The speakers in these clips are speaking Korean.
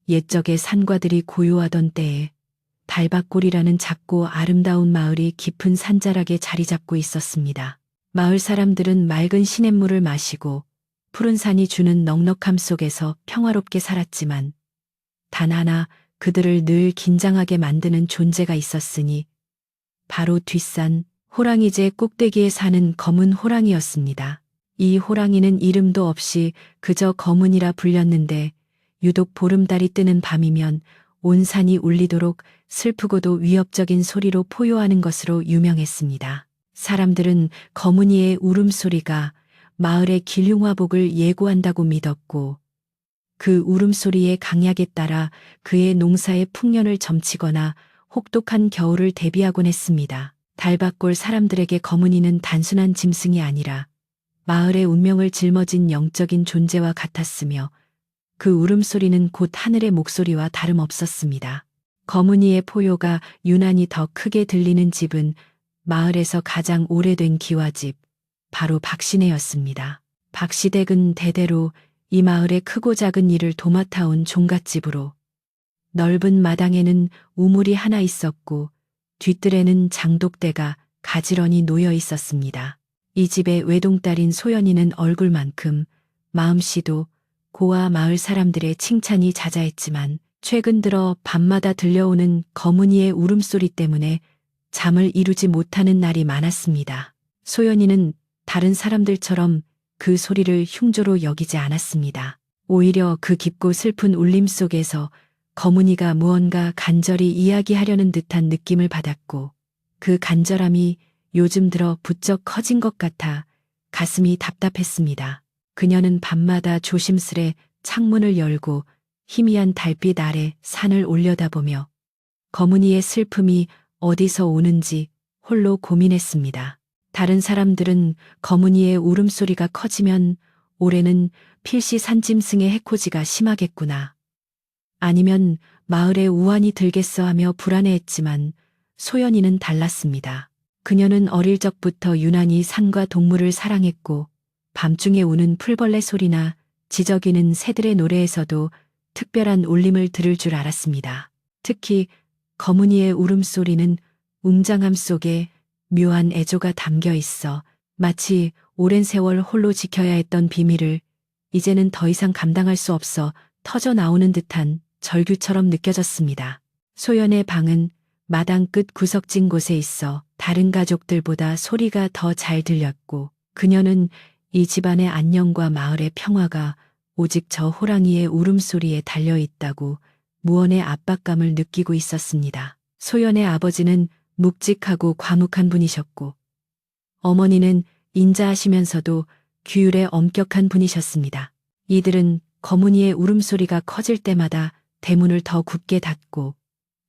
옛적의 산과들이 고요하던 때에 달밭골이라는 작고 아름다운 마을이 깊은 산자락에 자리 잡고 있었습니다. 마을 사람들은 맑은 시냇물을 마시고 푸른 산이 주는 넉넉함 속에서 평화롭게 살았지만 단 하나 그들을 늘 긴장하게 만드는 존재가 있었으니 바로 뒷산 호랑이제 꼭대기에 사는 검은 호랑이였습니다. 이 호랑이는 이름도 없이 그저 검은이라 불렸는데 유독 보름달이 뜨는 밤이면 온 산이 울리도록 슬프고도 위협적인 소리로 포효하는 것으로 유명했습니다. 사람들은 검은이의 울음소리가 마을의 길흉화복을 예고한다고 믿었고 그 울음소리의 강약에 따라 그의 농사의 풍년을 점치거나 혹독한 겨울을 대비하곤 했습니다. 달밭골 사람들에게 검은이는 단순한 짐승이 아니라 마을의 운명을 짊어진 영적인 존재와 같았으며 그 울음소리는 곧 하늘의 목소리와 다름없었습니다. 검은이의 포효가 유난히 더 크게 들리는 집은 마을에서 가장 오래된 기와집, 바로 박씨네였습니다. 박씨댁은 대대로 이 마을의 크고 작은 일을 도맡아온 종갓집으로 넓은 마당에는 우물이 하나 있었고 뒤뜰에는 장독대가 가지런히 놓여 있었습니다. 이 집의 외동딸인 소연이는 얼굴만큼 마음씨도 고와 마을 사람들의 칭찬이 자자했지만 최근 들어 밤마다 들려오는 검은이의 울음소리 때문에 잠을 이루지 못하는 날이 많았습니다. 소연이는 다른 사람들처럼 그 소리를 흉조로 여기지 않았습니다. 오히려 그 깊고 슬픈 울림 속에서 검은이가 무언가 간절히 이야기하려는 듯한 느낌을 받았고 그 간절함이 요즘 들어 부쩍 커진 것 같아 가슴이 답답했습니다. 그녀는 밤마다 조심스레 창문을 열고 희미한 달빛 아래 산을 올려다보며 검은이의 슬픔이 어디서 오는지 홀로 고민했습니다. 다른 사람들은 검은이의 울음소리가 커지면 올해는 필시 산짐승의 해코지가 심하겠구나. 아니면 마을에 우환이 들겠어 하며 불안해했지만 소연이는 달랐습니다. 그녀는 어릴 적부터 유난히 산과 동물을 사랑했고 밤중에 우는 풀벌레 소리나 지저귀는 새들의 노래에서도 특별한 울림을 들을 줄 알았습니다. 특히 검은이의 울음소리는 웅장함 속에 묘한 애조가 담겨 있어 마치 오랜 세월 홀로 지켜야 했던 비밀을 이제는 더 이상 감당할 수 없어 터져 나오는 듯한 절규처럼 느껴졌습니다. 소연의 방은 마당 끝 구석진 곳에 있어 다른 가족들보다 소리가 더 잘 들렸고 그녀는 이 집안의 안녕과 마을의 평화가 오직 저 호랑이의 울음소리에 달려있다고 무언의 압박감을 느끼고 있었습니다. 소연의 아버지는 묵직하고 과묵한 분이셨고 어머니는 인자하시면서도 규율에 엄격한 분이셨습니다. 이들은 검은이의 울음소리가 커질 때마다 대문을 더 굳게 닫고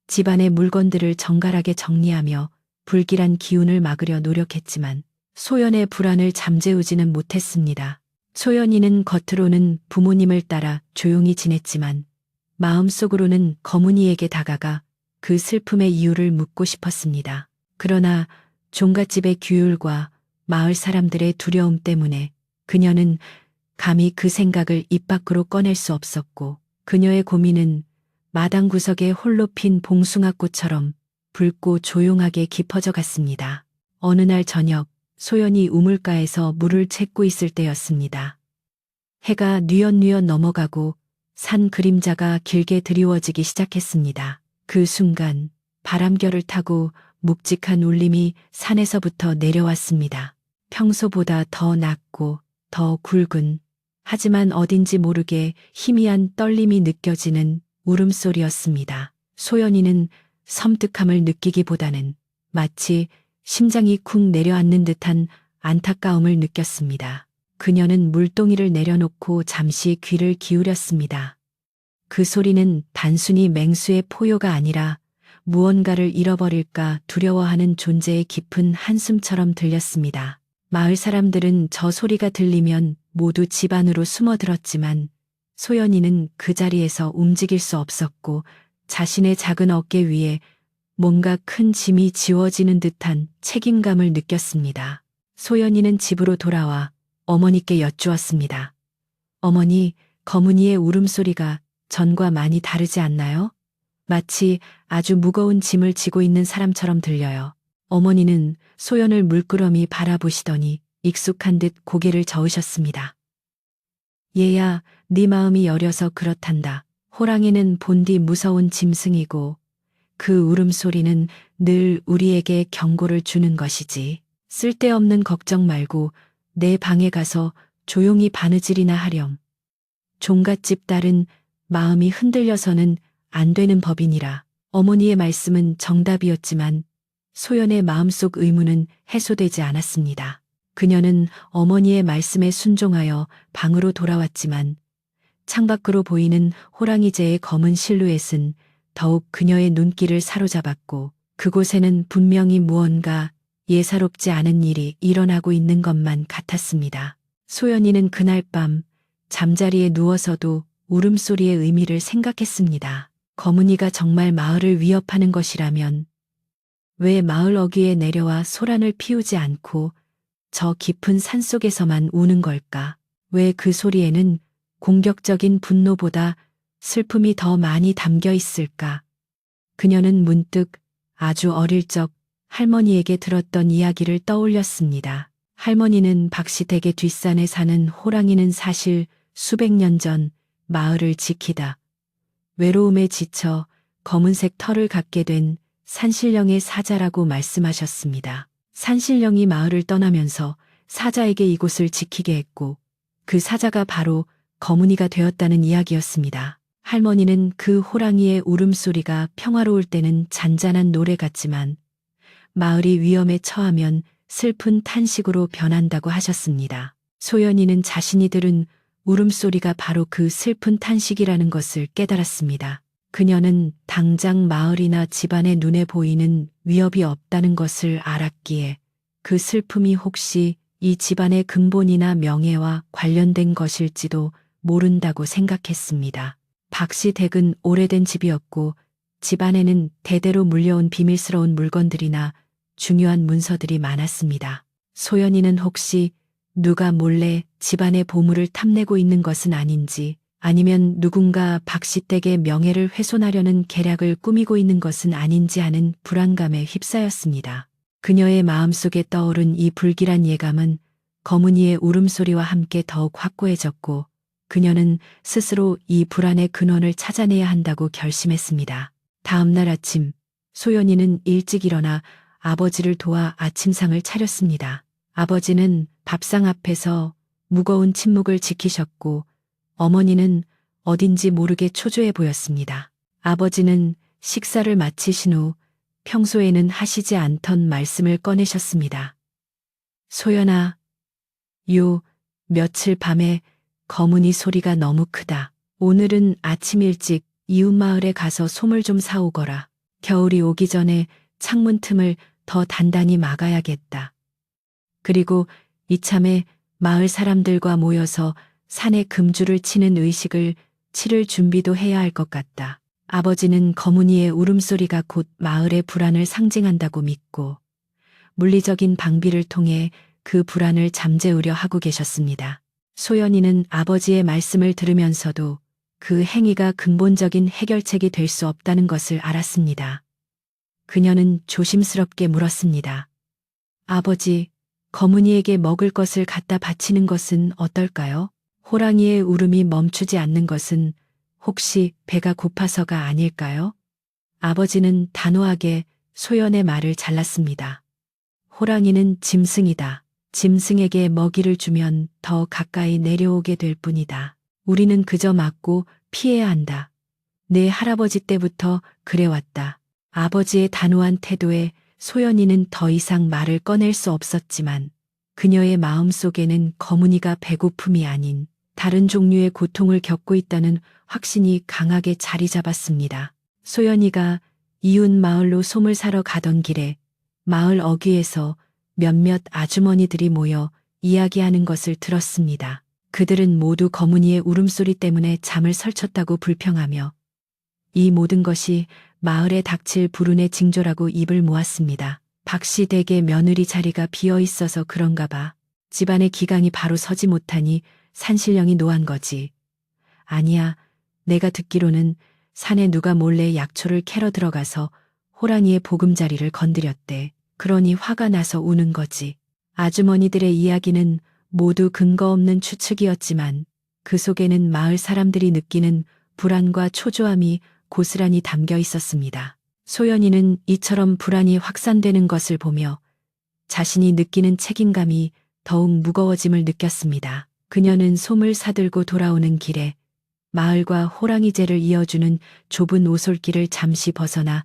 집안의 물건들을 정갈하게 정리하며 불길한 기운을 막으려 노력했지만 소연의 불안을 잠재우지는 못했습니다. 소연이는 겉으로는 부모님을 따라 조용히 지냈지만 마음속으로는 검은이에게 다가가 그 슬픔의 이유를 묻고 싶었습니다. 그러나 종갓집의 규율과 마을 사람들의 두려움 때문에 그녀는 감히 그 생각을 입 밖으로 꺼낼 수 없었고 그녀의 고민은 마당 구석에 홀로 핀 봉숭아꽃처럼 붉고 조용하게 깊어져 갔습니다. 어느 날 저녁 소연이 우물가에서 물을 채고 있을 때였습니다. 해가 뉘엿뉘엿 넘어가고 산 그림자가 길게 드리워지기 시작했습니다. 그 순간 바람결을 타고 묵직한 울림이 산에서부터 내려왔습니다. 평소보다 더 낮고 더 굵은 하지만 어딘지 모르게 희미한 떨림이 느껴지는 울음소리였습니다. 소연이는 섬뜩함을 느끼기보다는 마치 심장이 쿵 내려앉는 듯한 안타까움을 느꼈습니다. 그녀는 물동이를 내려놓고 잠시 귀를 기울였습니다. 그 소리는 단순히 맹수의 포효가 아니라 무언가를 잃어버릴까 두려워하는 존재의 깊은 한숨처럼 들렸습니다. 마을 사람들은 저 소리가 들리면 모두 집 안으로 숨어들었지만 소연이는 그 자리에서 움직일 수 없었고 자신의 작은 어깨 위에 뭔가 큰 짐이 지워지는 듯한 책임감을 느꼈습니다. 소연이는 집으로 돌아와 어머니께 여쭈었습니다. 어머니, 검은이의 울음소리가 전과 많이 다르지 않나요? 마치 아주 무거운 짐을 지고 있는 사람처럼 들려요. 어머니는 소연을 물끄러미 바라보시더니 익숙한 듯 고개를 저으셨습니다. 얘야, 네 마음이 여려서 그렇단다. 호랑이는 본디 무서운 짐승이고 그 울음소리는 늘 우리에게 경고를 주는 것이지. 쓸데없는 걱정 말고 내 방에 가서 조용히 바느질이나 하렴. 종갓집 딸은 마음이 흔들려서는 안 되는 법이니라. 어머니의 말씀은 정답이었지만 소연의 마음속 의문은 해소되지 않았습니다. 그녀는 어머니의 말씀에 순종하여 방으로 돌아왔지만 창밖으로 보이는 호랑이제의 검은 실루엣은 더욱 그녀의 눈길을 사로잡았고 그곳에는 분명히 무언가 예사롭지 않은 일이 일어나고 있는 것만 같았습니다. 소연이는 그날 밤 잠자리에 누워서도 울음소리의 의미를 생각했습니다. 거문이가 정말 마을을 위협하는 것이라면 왜 마을 어귀에 내려와 소란을 피우지 않고 저 깊은 산속에서만 우는 걸까? 왜 그 소리에는 공격적인 분노보다 슬픔이 더 많이 담겨 있을까? 그녀는 문득 아주 어릴 적 할머니에게 들었던 이야기를 떠올렸습니다. 할머니는 박시댁의 뒷산에 사는 호랑이는 사실 수백 년 전 마을을 지키다 외로움에 지쳐 검은색 털을 갖게 된 산신령의 사자라고 말씀하셨습니다. 산신령이 마을을 떠나면서 사자에게 이곳을 지키게 했고 그 사자가 바로 거문이가 되었다는 이야기였습니다. 할머니는 그 호랑이의 울음소리가 평화로울 때는 잔잔한 노래 같지만 마을이 위험에 처하면 슬픈 탄식으로 변한다고 하셨습니다. 소연이는 자신이 들은 울음소리가 바로 그 슬픈 탄식이라는 것을 깨달았습니다. 그녀는 당장 마을이나 집안의 눈에 보이는 위협이 없다는 것을 알았기에 그 슬픔이 혹시 이 집안의 근본이나 명예와 관련된 것일지도 모른다고 생각했습니다. 박씨 댁은 오래된 집이었고 집안에는 대대로 물려온 비밀스러운 물건들이나 중요한 문서들이 많았습니다. 소연이는 혹시 누가 몰래 집안의 보물을 탐내고 있는 것은 아닌지 아니면 누군가 박씨 댁의 명예를 훼손하려는 계략을 꾸미고 있는 것은 아닌지 하는 불안감에 휩싸였습니다. 그녀의 마음속에 떠오른 이 불길한 예감은 거문이의 울음소리와 함께 더욱 확고해졌고 그녀는 스스로 이 불안의 근원을 찾아내야 한다고 결심했습니다. 다음 날 아침 소연이는 일찍 일어나 아버지를 도와 아침상을 차렸습니다. 아버지는 밥상 앞에서 무거운 침묵을 지키셨고 어머니는 어딘지 모르게 초조해 보였습니다. 아버지는 식사를 마치신 후 평소에는 하시지 않던 말씀을 꺼내셨습니다. 소연아, 요 며칠 밤에 거문이 소리가 너무 크다. 오늘은 아침 일찍 이웃마을에 가서 솜을 좀 사오거라. 겨울이 오기 전에 창문 틈을 더 단단히 막아야겠다. 그리고 이참에 마을 사람들과 모여서 산에 금주를 치는 의식을 치를 준비도 해야 할 것 같다. 아버지는 거문이의 울음소리가 곧 마을의 불안을 상징한다고 믿고 물리적인 방비를 통해 그 불안을 잠재우려 하고 계셨습니다. 소연이는 아버지의 말씀을 들으면서도 그 행위가 근본적인 해결책이 될 수 없다는 것을 알았습니다. 그녀는 조심스럽게 물었습니다. 아버지, 거문이에게 먹을 것을 갖다 바치는 것은 어떨까요? 호랑이의 울음이 멈추지 않는 것은 혹시 배가 고파서가 아닐까요? 아버지는 단호하게 소연의 말을 잘랐습니다. 호랑이는 짐승이다. 짐승에게 먹이를 주면 더 가까이 내려오게 될 뿐이다. 우리는 그저 막고 피해야 한다. 내 할아버지 때부터 그래왔다. 아버지의 단호한 태도에 소연이는 더 이상 말을 꺼낼 수 없었지만 그녀의 마음속에는 거문이가 배고픔이 아닌 다른 종류의 고통을 겪고 있다는 확신이 강하게 자리 잡았습니다. 소연이가 이웃 마을로 솜을 사러 가던 길에 마을 어귀에서 몇몇 아주머니들이 모여 이야기하는 것을 들었습니다. 그들은 모두 거문이의 울음소리 때문에 잠을 설쳤다고 불평하며 이 모든 것이 마을에 닥칠 불운의 징조라고 입을 모았습니다. 박씨 댁의 며느리 자리가 비어 있어서 그런가 봐. 집안의 기강이 바로 서지 못하니 산신령이 노한 거지. 아니야, 내가 듣기로는 산에 누가 몰래 약초를 캐러 들어가서 호랑이의 보금자리를 건드렸대. 그러니 화가 나서 우는 거지. 아주머니들의 이야기는 모두 근거 없는 추측이었지만 그 속에는 마을 사람들이 느끼는 불안과 초조함이 고스란히 담겨 있었습니다. 소연이는 이처럼 불안이 확산되는 것을 보며 자신이 느끼는 책임감이 더욱 무거워짐을 느꼈습니다. 그녀는 솜을 사들고 돌아오는 길에 마을과 호랑이제를 이어주는 좁은 오솔길을 잠시 벗어나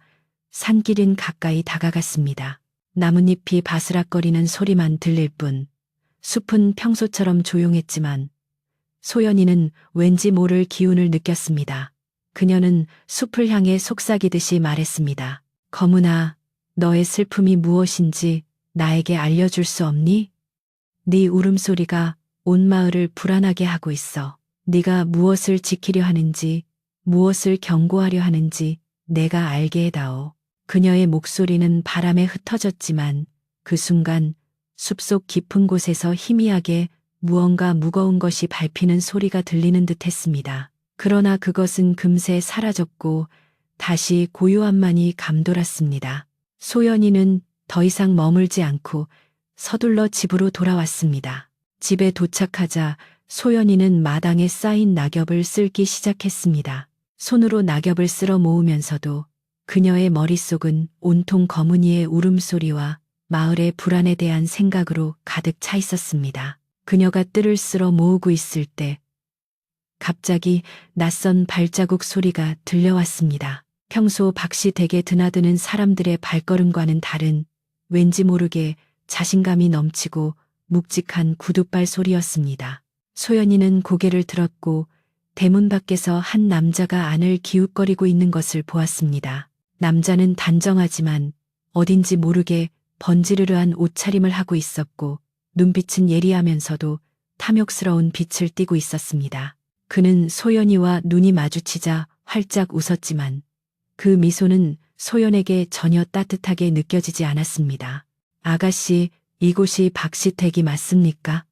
산길은 가까이 다가갔습니다. 나뭇잎이 바스락거리는 소리만 들릴 뿐 숲은 평소처럼 조용했지만 소연이는 왠지 모를 기운을 느꼈습니다. 그녀는 숲을 향해 속삭이듯이 말했습니다. 거문아, 너의 슬픔이 무엇인지 나에게 알려줄 수 없니? 네 울음소리가 온 마을을 불안하게 하고 있어. 네가 무엇을 지키려 하는지, 무엇을 경고하려 하는지 내가 알게 해다오. 그녀의 목소리는 바람에 흩어졌지만 그 순간 숲속 깊은 곳에서 희미하게 무언가 무거운 것이 밟히는 소리가 들리는 듯 했습니다. 그러나 그것은 금세 사라졌고 다시 고요함만이 감돌았습니다. 소연이는 더 이상 머물지 않고 서둘러 집으로 돌아왔습니다. 집에 도착하자 소연이는 마당에 쌓인 낙엽을 쓸기 시작했습니다. 손으로 낙엽을 쓸어 모으면서도 그녀의 머릿속은 온통 거문이의 울음소리와 마을의 불안에 대한 생각으로 가득 차 있었습니다. 그녀가 뜰을 쓸어 모으고 있을 때 갑자기 낯선 발자국 소리가 들려왔습니다. 평소 박시댁에 드나드는 사람들의 발걸음과는 다른 왠지 모르게 자신감이 넘치고 묵직한 구둣발 소리였습니다. 소연이는 고개를 들었고 대문 밖에서 한 남자가 안을 기웃거리고 있는 것을 보았습니다. 남자는 단정하지만 어딘지 모르게 번지르르한 옷차림을 하고 있었고 눈빛은 예리하면서도 탐욕스러운 빛을 띠고 있었습니다. 그는 소연이와 눈이 마주치자 활짝 웃었지만 그 미소는 소연에게 전혀 따뜻하게 느껴지지 않았습니다. 아가씨, 이곳이 박시댁이 맞습니까?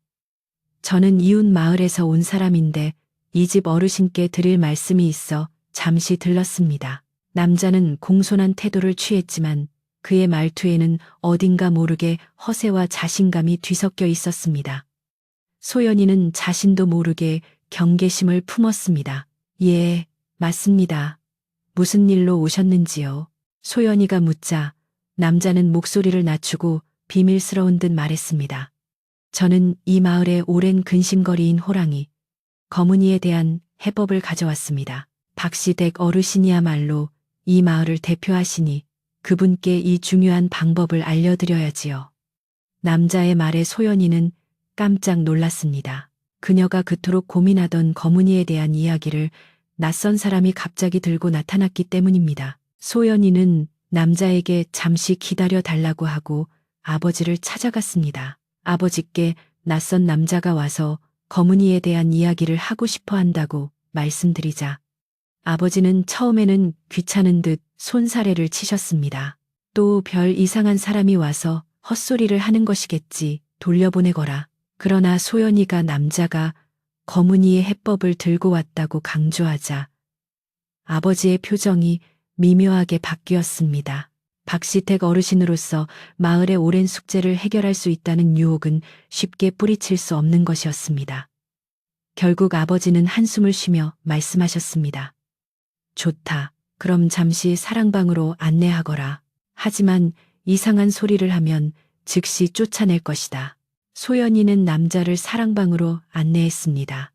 저는 이웃 마을에서 온 사람인데 이 집 어르신께 드릴 말씀이 있어 잠시 들렀습니다. 남자는 공손한 태도를 취했지만 그의 말투에는 어딘가 모르게 허세와 자신감이 뒤섞여 있었습니다. 소연이는 자신도 모르게 경계심을 품었습니다. 예, 맞습니다. 무슨 일로 오셨는지요? 소연이가 묻자 남자는 목소리를 낮추고 비밀스러운 듯 말했습니다. 저는 이 마을의 오랜 근심거리인 호랑이, 거문이에 대한 해법을 가져왔습니다. 박시댁 어르신이야말로 이 마을을 대표하시니 그분께 이 중요한 방법을 알려드려야지요. 남자의 말에 소연이는 깜짝 놀랐습니다. 그녀가 그토록 고민하던 거문이에 대한 이야기를 낯선 사람이 갑자기 들고 나타났기 때문입니다. 소연이는 남자에게 잠시 기다려 달라고 하고 아버지를 찾아갔습니다. 아버지께 낯선 남자가 와서 거문이에 대한 이야기를 하고 싶어 한다고 말씀드리자 아버지는 처음에는 귀찮은 듯 손사래를 치셨습니다. 또 별 이상한 사람이 와서 헛소리를 하는 것이겠지 돌려보내거라. 그러나 소연이가 남자가 거문이의 해법을 들고 왔다고 강조하자 아버지의 표정이 미묘하게 바뀌었습니다. 박시택 어르신으로서 마을의 오랜 숙제를 해결할 수 있다는 유혹은 쉽게 뿌리칠 수 없는 것이었습니다. 결국 아버지는 한숨을 쉬며 말씀하셨습니다. 좋다. 그럼 잠시 사랑방으로 안내하거라. 하지만 이상한 소리를 하면 즉시 쫓아낼 것이다. 소연이는 남자를 사랑방으로 안내했습니다.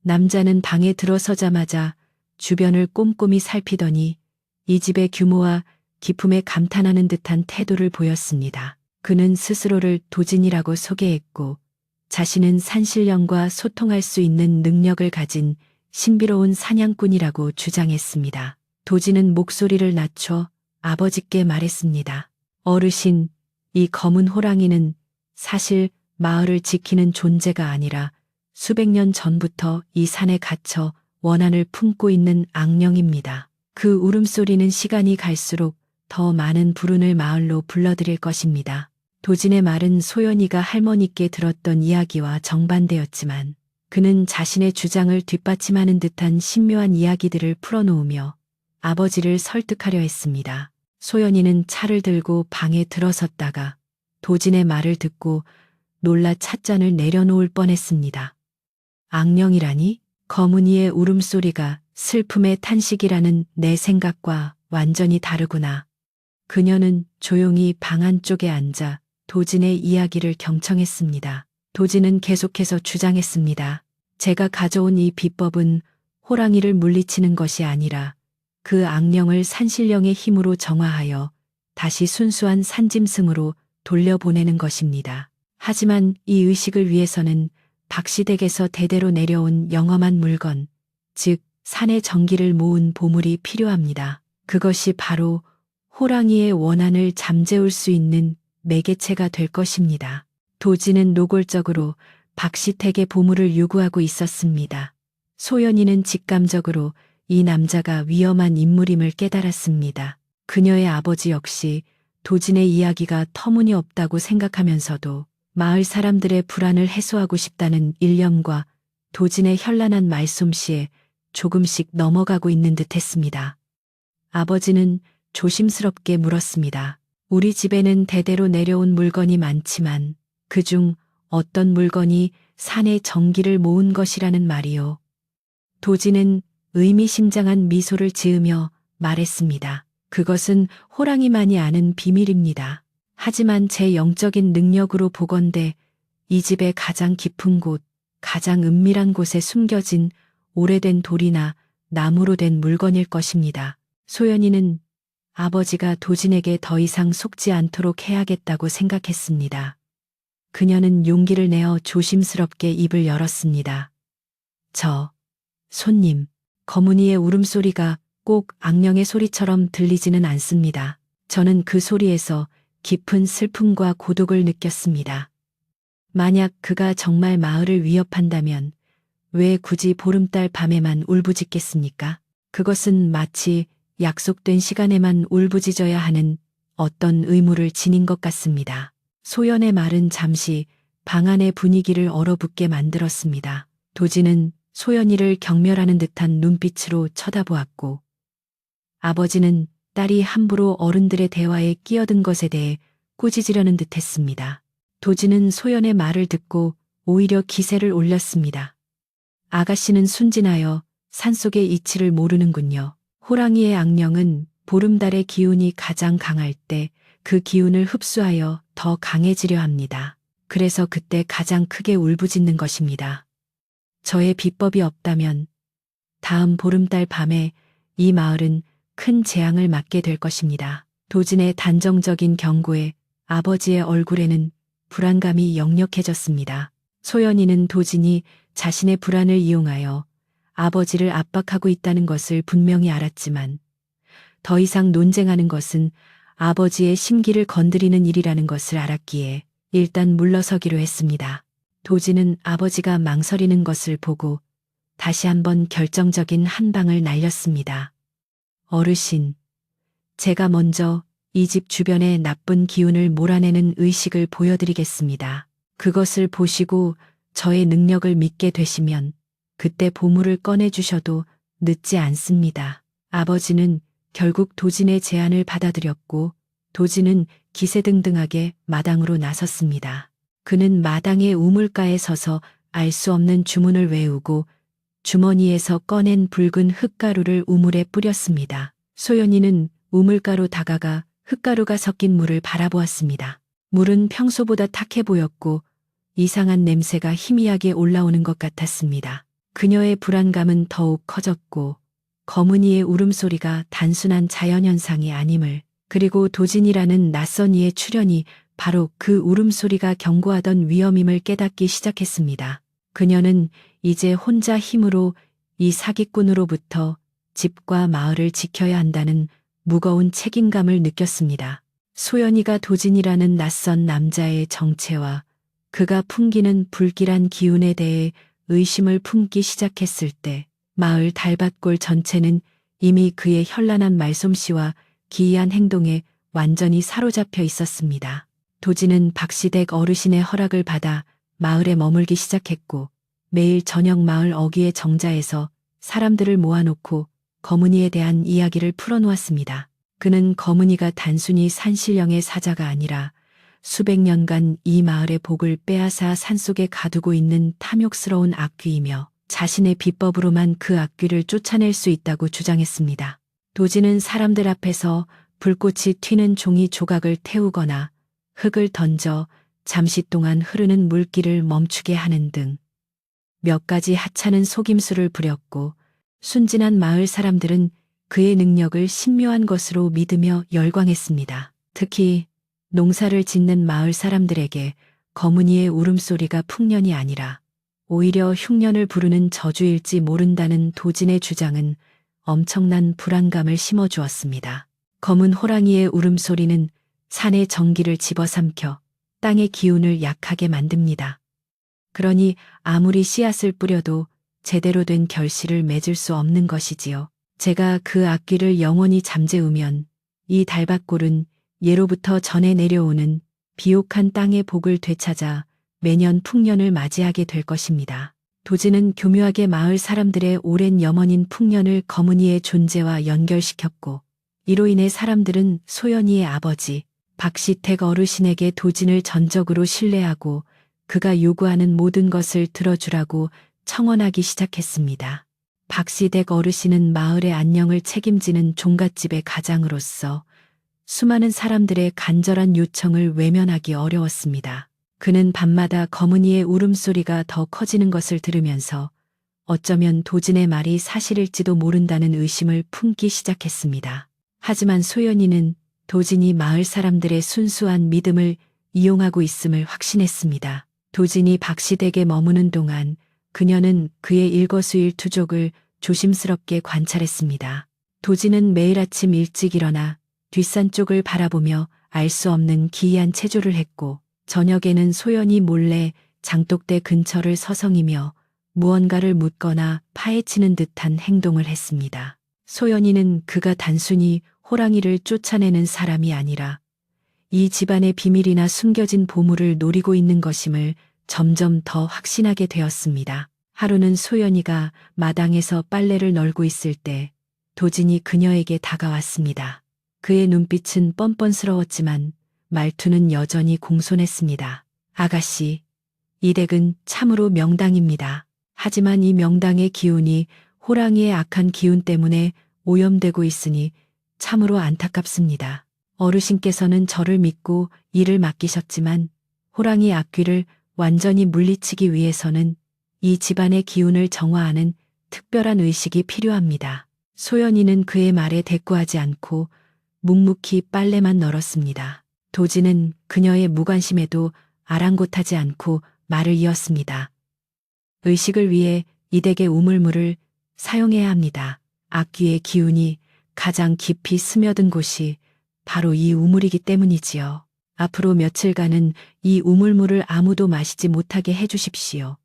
남자는 방에 들어서자마자 주변을 꼼꼼히 살피더니 이 집의 규모와 기품에 감탄하는 듯한 태도를 보였습니다. 그는 스스로를 도진이라고 소개했고 자신은 산신령과 소통할 수 있는 능력을 가진 신비로운 사냥꾼이라고 주장했습니다. 도진은 목소리를 낮춰 아버지께 말했습니다. 어르신, 이 검은 호랑이는 사실 마을을 지키는 존재가 아니라 수백 년 전부터 이 산에 갇혀 원한을 품고 있는 악령입니다. 그 울음소리는 시간이 갈수록 더 많은 불운을 마을로 불러들일 것입니다. 도진의 말은 소연이가 할머니께 들었던 이야기와 정반대였지만 그는 자신의 주장을 뒷받침하는 듯한 신묘한 이야기들을 풀어놓으며 아버지를 설득하려 했습니다. 소연이는 차를 들고 방에 들어섰다가 도진의 말을 듣고 놀라 찻잔을 내려놓을 뻔했습니다. 악령이라니? 거문이의 울음소리가 슬픔의 탄식이라는 내 생각과 완전히 다르구나. 그녀는 조용히 방 안쪽에 앉아 도진의 이야기를 경청했습니다. 도진은 계속해서 주장했습니다. 제가 가져온 이 비법은 호랑이를 물리치는 것이 아니라 그 악령을 산신령의 힘으로 정화하여 다시 순수한 산짐승으로 돌려보내는 것입니다. 하지만 이 의식을 위해서는 박시댁에서 대대로 내려온 영험한 물건, 즉 산의 정기를 모은 보물이 필요합니다. 그것이 바로 호랑이의 원한을 잠재울 수 있는 매개체가 될 것입니다. 도진은 노골적으로 박시택의 보물을 요구하고 있었습니다. 소연이는 직감적으로 이 남자가 위험한 인물임을 깨달았습니다. 그녀의 아버지 역시 도진의 이야기가 터무니없다고 생각하면서도 마을 사람들의 불안을 해소하고 싶다는 일념과 도진의 현란한 말솜씨에 조금씩 넘어가고 있는 듯했습니다. 아버지는 조심스럽게 물었습니다. 우리 집에는 대대로 내려온 물건이 많지만 그중 어떤 물건이 산의 정기를 모은 것이라는 말이요. 도진은 의미심장한 미소를 지으며 말했습니다. 그것은 호랑이만이 아는 비밀입니다. 하지만 제 영적인 능력으로 보건대 이 집의 가장 깊은 곳, 가장 은밀한 곳에 숨겨진 오래된 돌이나 나무로 된 물건일 것입니다. 소연이는 아버지가 도진에게 더 이상 속지 않도록 해야겠다고 생각했습니다. 그녀는 용기를 내어 조심스럽게 입을 열었습니다. 손님, 거문이의 울음소리가 꼭 악령의 소리처럼 들리지는 않습니다. 저는 그 소리에서 깊은 슬픔과 고독을 느꼈습니다. 만약 그가 정말 마을을 위협한다면 왜 굳이 보름달 밤에만 울부짖겠습니까? 그것은 마치 약속된 시간에만 울부짖어야 하는 어떤 의무를 지닌 것 같습니다. 소연의 말은 잠시 방 안의 분위기를 얼어붙게 만들었습니다. 도진은 소연이를 경멸하는 듯한 눈빛으로 쳐다보았고 아버지는 딸이 함부로 어른들의 대화에 끼어든 것에 대해 꾸짖으려는 듯했습니다. 도진은 소연의 말을 듣고 오히려 기세를 올렸습니다. 아가씨는 순진하여 산속의 이치를 모르는군요. 호랑이의 악령은 보름달의 기운이 가장 강할 때 그 기운을 흡수하여 더 강해지려 합니다. 그래서 그때 가장 크게 울부짖는 것입니다. 저의 비법이 없다면 다음 보름달 밤에 이 마을은 큰 재앙을 맞게 될 것입니다. 도진의 단정적인 경고에 아버지의 얼굴에는 불안감이 역력해졌습니다. 소연이는 도진이 자신의 불안을 이용하여 아버지를 압박하고 있다는 것을 분명히 알았지만 더 이상 논쟁하는 것은 아버지의 심기를 건드리는 일이라는 것을 알았기에 일단 물러서기로 했습니다. 도진은 아버지가 망설이는 것을 보고 다시 한번 결정적인 한 방을 날렸습니다. 어르신, 제가 먼저 이 집 주변의 나쁜 기운을 몰아내는 의식을 보여드리겠습니다. 그것을 보시고 저의 능력을 믿게 되시면 그때 보물을 꺼내주셔도 늦지 않습니다. 아버지는 결국 도진의 제안을 받아들였고 도진은 기세등등하게 마당으로 나섰습니다. 그는 마당의 우물가에 서서 알 수 없는 주문을 외우고 주머니에서 꺼낸 붉은 흙가루를 우물에 뿌렸습니다. 소연이는 우물가로 다가가 흙가루가 섞인 물을 바라보았습니다. 물은 평소보다 탁해 보였고 이상한 냄새가 희미하게 올라오는 것 같았습니다. 그녀의 불안감은 더욱 커졌고 거문이의 울음소리가 단순한 자연현상이 아님을, 그리고 도진이라는 낯선 이의 출현이 바로 그 울음소리가 경고하던 위험임을 깨닫기 시작했습니다. 그녀는 이제 혼자 힘으로 이 사기꾼으로부터 집과 마을을 지켜야 한다는 무거운 책임감을 느꼈습니다. 소연이가 도진이라는 낯선 남자의 정체와 그가 풍기는 불길한 기운에 대해 의심을 품기 시작했을 때 마을 달밭골 전체는 이미 그의 현란한 말솜씨와 기이한 행동에 완전히 사로잡혀 있었습니다. 도진은 박시댁 어르신의 허락을 받아 마을에 머물기 시작했고 매일 저녁 마을 어귀의 정자에서 사람들을 모아놓고 거문이에 대한 이야기를 풀어놓았습니다. 그는 거문이가 단순히 산신령의 사자가 아니라 수백 년간 이 마을의 복을 빼앗아 산속에 가두고 있는 탐욕스러운 악귀이며 자신의 비법으로만 그 악귀를 쫓아낼 수 있다고 주장했습니다. 도지는 사람들 앞에서 불꽃이 튀는 종이 조각을 태우거나 흙을 던져 잠시 동안 흐르는 물길을 멈추게 하는 등 몇 가지 하찮은 속임수를 부렸고 순진한 마을 사람들은 그의 능력을 신묘한 것으로 믿으며 열광했습니다. 특히 농사를 짓는 마을 사람들에게 거문이의 울음소리가 풍년이 아니라 오히려 흉년을 부르는 저주일지 모른다는 도진의 주장은 엄청난 불안감을 심어주었습니다. 검은 호랑이의 울음소리는 산의 전기를 집어삼켜 땅의 기운을 약하게 만듭니다. 그러니 아무리 씨앗을 뿌려도 제대로 된 결실을 맺을 수 없는 것이지요. 제가 그 악귀를 영원히 잠재우면 이 달밭골은 예로부터 전해 내려오는 비옥한 땅의 복을 되찾아 매년 풍년을 맞이하게 될 것입니다. 도지는 교묘하게 마을 사람들의 오랜 염원인 풍년을 거문이의 존재와 연결시켰고 이로 인해 사람들은 소연이의 아버지 박시택 어르신에게 도진을 전적으로 신뢰하고 그가 요구하는 모든 것을 들어주라고 청원하기 시작했습니다. 박시택 어르신은 마을의 안녕을 책임지는 종갓집의 가장으로서 수많은 사람들의 간절한 요청을 외면하기 어려웠습니다. 그는 밤마다 거문이의 울음소리가 더 커지는 것을 들으면서 어쩌면 도진의 말이 사실일지도 모른다는 의심을 품기 시작했습니다. 하지만 소연이는 도진이 마을 사람들의 순수한 믿음을 이용하고 있음을 확신했습니다. 도진이 박시댁에 머무는 동안 그녀는 그의 일거수일투족을 조심스럽게 관찰했습니다. 도진은 매일 아침 일찍 일어나 뒷산 쪽을 바라보며 알 수 없는 기이한 체조를 했고 저녁에는 소연이 몰래 장독대 근처를 서성이며 무언가를 묻거나 파헤치는 듯한 행동을 했습니다. 소연이는 그가 단순히 호랑이를 쫓아내는 사람이 아니라 이 집안의 비밀이나 숨겨진 보물을 노리고 있는 것임을 점점 더 확신하게 되었습니다. 하루는 소연이가 마당에서 빨래를 널고 있을 때 도진이 그녀에게 다가왔습니다. 그의 눈빛은 뻔뻔스러웠지만 말투는 여전히 공손했습니다. 아가씨, 이 댁은 참으로 명당입니다. 하지만 이 명당의 기운이 호랑이의 악한 기운 때문에 오염되고 있으니 참으로 안타깝습니다. 어르신께서는 저를 믿고 일을 맡기셨지만 호랑이 악귀를 완전히 물리치기 위해서는 이 집안의 기운을 정화하는 특별한 의식이 필요합니다. 소연이는 그의 말에 대꾸하지 않고 묵묵히 빨래만 널었습니다. 도진은 그녀의 무관심에도 아랑곳하지 않고 말을 이었습니다. 의식을 위해 이 댁의 우물물을 사용해야 합니다. 악귀의 기운이 가장 깊이 스며든 곳이 바로 이 우물이기 때문이지요. 앞으로 며칠간은 이 우물물을 아무도 마시지 못하게 해주십시오.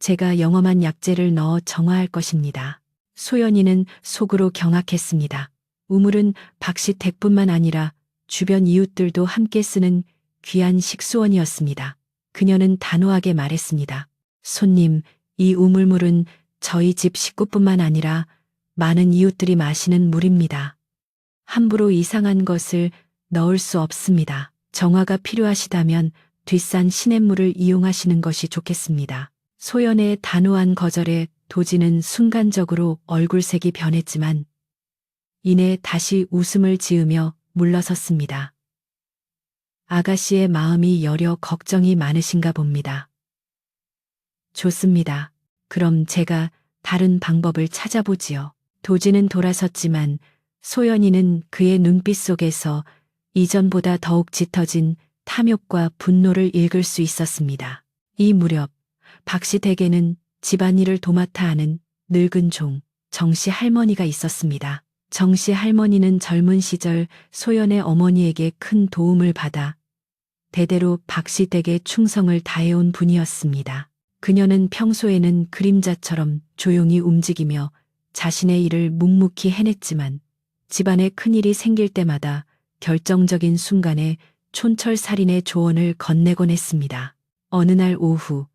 제가 영험한 약재를 넣어 정화할 것입니다. 소연이는 속으로 경악했습니다. 우물은 박시택뿐만 아니라 주변 이웃들도 함께 쓰는 귀한 식수원이었습니다. 그녀는 단호하게 말했습니다. 손님, 이 우물물은 저희 집 식구뿐만 아니라 많은 이웃들이 마시는 물입니다. 함부로 이상한 것을 넣을 수 없습니다. 정화가 필요하시다면 뒷산 시냇물을 이용하시는 것이 좋겠습니다. 소연의 단호한 거절에 도진은 순간적으로 얼굴색이 변했지만 이내 다시 웃음을 지으며 물러섰습니다. 아가씨의 마음이 여려 걱정이 많으신가 봅니다. 좋습니다. 그럼 제가 다른 방법을 찾아보지요. 도진은 돌아섰지만 소연이는 그의 눈빛 속에서 이전보다 더욱 짙어진 탐욕과 분노를 읽을 수 있었습니다. 이 무렵 박시댁에는 집안일을 도맡아 하는 늙은 종 정씨 할머니가 있었습니다. 정씨 할머니는 젊은 시절 소연의 어머니에게 큰 도움을 받아 대대로 박시댁에 충성을 다해온 분이었습니다. 그녀는 평소에는 그림자처럼 조용히 움직이며 자신의 일을 묵묵히 해냈지만 집안에 큰일이 생길 때마다 결정적인 순간에 촌철살인의 조언을 건네곤 했습니다. 어느 날 오후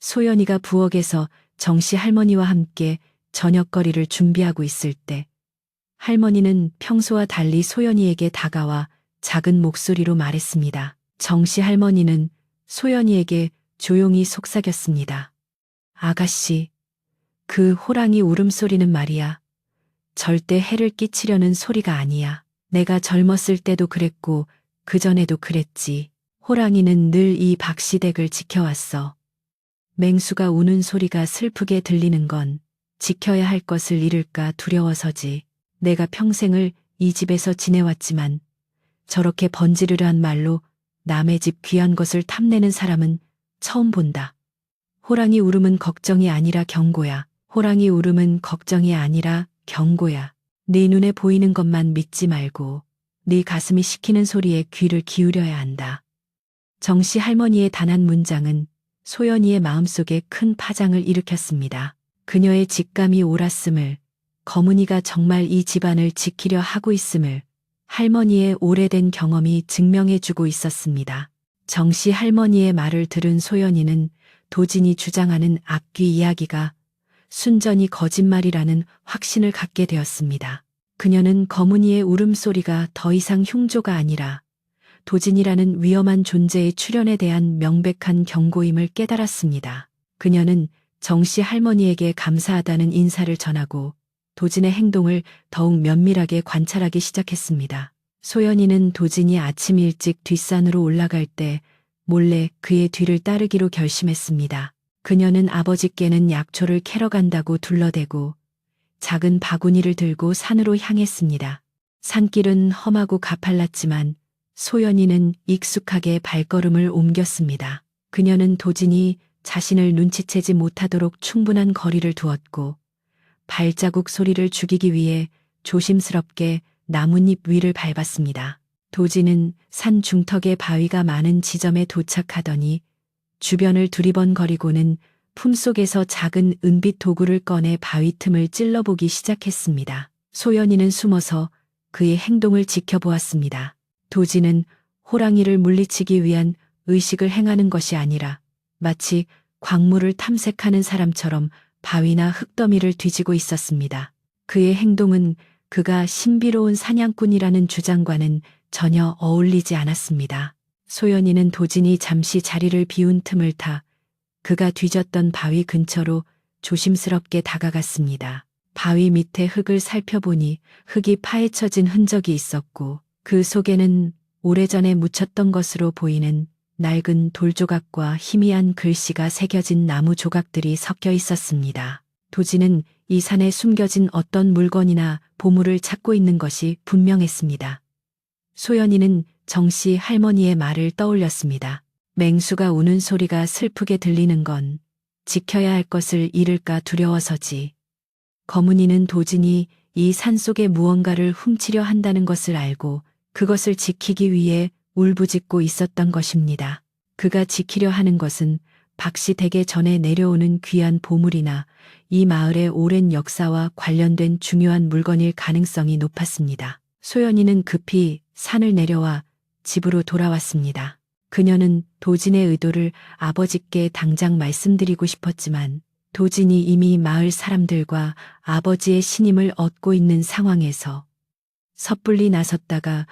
소연이가 부엌에서 정씨 할머니와 함께 저녁거리를 준비하고 있을 때 할머니는 평소와 달리 소연이에게 다가와 작은 목소리로 말했습니다. 정씨 할머니는 소연이에게 조용히 속삭였습니다. 아가씨, 그 호랑이 울음소리는 말이야. 절대 해를 끼치려는 소리가 아니야. 내가 젊었을 때도 그랬고 그전에도 그랬지. 호랑이는 늘 이 박시댁을 지켜왔어. 맹수가 우는 소리가 슬프게 들리는 건 지켜야 할 것을 잃을까 두려워서지. 내가 평생을 이 집에서 지내왔지만 저렇게 번지르르한 말로 남의 집 귀한 것을 탐내는 사람은 처음 본다. 호랑이 울음은 걱정이 아니라 경고야. 호랑이 울음은 걱정이 아니라 경고야. 네 눈에 보이는 것만 믿지 말고 네 가슴이 시키는 소리에 귀를 기울여야 한다. 정씨 할머니의 단 한 문장은 소연이의 마음속에 큰 파장을 일으켰습니다. 그녀의 직감이 옳았음을, 거문이가 정말 이 집안을 지키려 하고 있음을 할머니의 오래된 경험이 증명해주고 있었습니다. 정씨 할머니의 말을 들은 소연이는 도진이 주장하는 악귀 이야기가 순전히 거짓말이라는 확신을 갖게 되었습니다. 그녀는 거문이의 울음소리가 더 이상 흉조가 아니라 도진이라는 위험한 존재의 출현에 대한 명백한 경고임을 깨달았습니다. 그녀는 정씨 할머니에게 감사하다는 인사를 전하고 도진의 행동을 더욱 면밀하게 관찰하기 시작했습니다. 소연이는 도진이 아침 일찍 뒷산으로 올라갈 때 몰래 그의 뒤를 따르기로 결심했습니다. 그녀는 아버지께는 약초를 캐러 간다고 둘러대고 작은 바구니를 들고 산으로 향했습니다. 산길은 험하고 가팔랐지만 소연이는 익숙하게 발걸음을 옮겼습니다. 그녀는 도진이 자신을 눈치채지 못하도록 충분한 거리를 두었고 발자국 소리를 죽이기 위해 조심스럽게 나뭇잎 위를 밟았습니다. 도진은 산 중턱에 바위가 많은 지점에 도착하더니 주변을 두리번거리고는 품속에서 작은 은빛 도구를 꺼내 바위 틈을 찔러보기 시작했습니다. 소연이는 숨어서 그의 행동을 지켜보았습니다. 도진은 호랑이를 물리치기 위한 의식을 행하는 것이 아니라 마치 광물을 탐색하는 사람처럼 바위나 흙더미를 뒤지고 있었습니다. 그의 행동은 그가 신비로운 사냥꾼이라는 주장과는 전혀 어울리지 않았습니다. 소연이는 도진이 잠시 자리를 비운 틈을 타 그가 뒤졌던 바위 근처로 조심스럽게 다가갔습니다. 바위 밑에 흙을 살펴보니 흙이 파헤쳐진 흔적이 있었고 그 속에는 오래전에 묻혔던 것으로 보이는 낡은 돌조각과 희미한 글씨가 새겨진 나무 조각들이 섞여 있었습니다. 도진은 이 산에 숨겨진 어떤 물건이나 보물을 찾고 있는 것이 분명했습니다. 소연이는 정씨 할머니의 말을 떠올렸습니다. 맹수가 우는 소리가 슬프게 들리는 건 지켜야 할 것을 잃을까 두려워서지. 거문이는 도진이 이 산속에 무언가를 훔치려 한다는 것을 알고 그것을 지키기 위해 울부짖고 있었던 것입니다. 그가 지키려 하는 것은 박씨 댁에 전해 내려오는 귀한 보물이나 이 마을의 오랜 역사와 관련된 중요한 물건일 가능성이 높았습니다. 소연이는 급히 산을 내려와 집으로 돌아왔습니다. 그녀는 도진의 의도를 아버지께 당장 말씀드리고 싶었지만 도진이 이미 마을 사람들과 아버지의 신임을 얻고 있는 상황에서 섣불리 나섰다가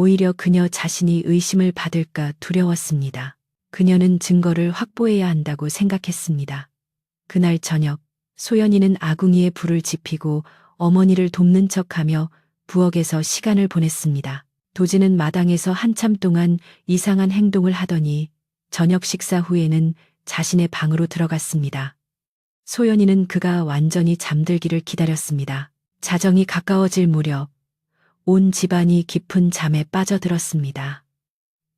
오히려 그녀 자신이 의심을 받을까 두려웠습니다. 그녀는 증거를 확보해야 한다고 생각했습니다. 그날 저녁 소연이는 아궁이에 불을 지피고 어머니를 돕는 척하며 부엌에서 시간을 보냈습니다. 도진은 마당에서 한참 동안 이상한 행동을 하더니 저녁 식사 후에는 자신의 방으로 들어갔습니다. 소연이는 그가 완전히 잠들기를 기다렸습니다. 자정이 가까워질 무렵 온 집안이 깊은 잠에 빠져들었습니다.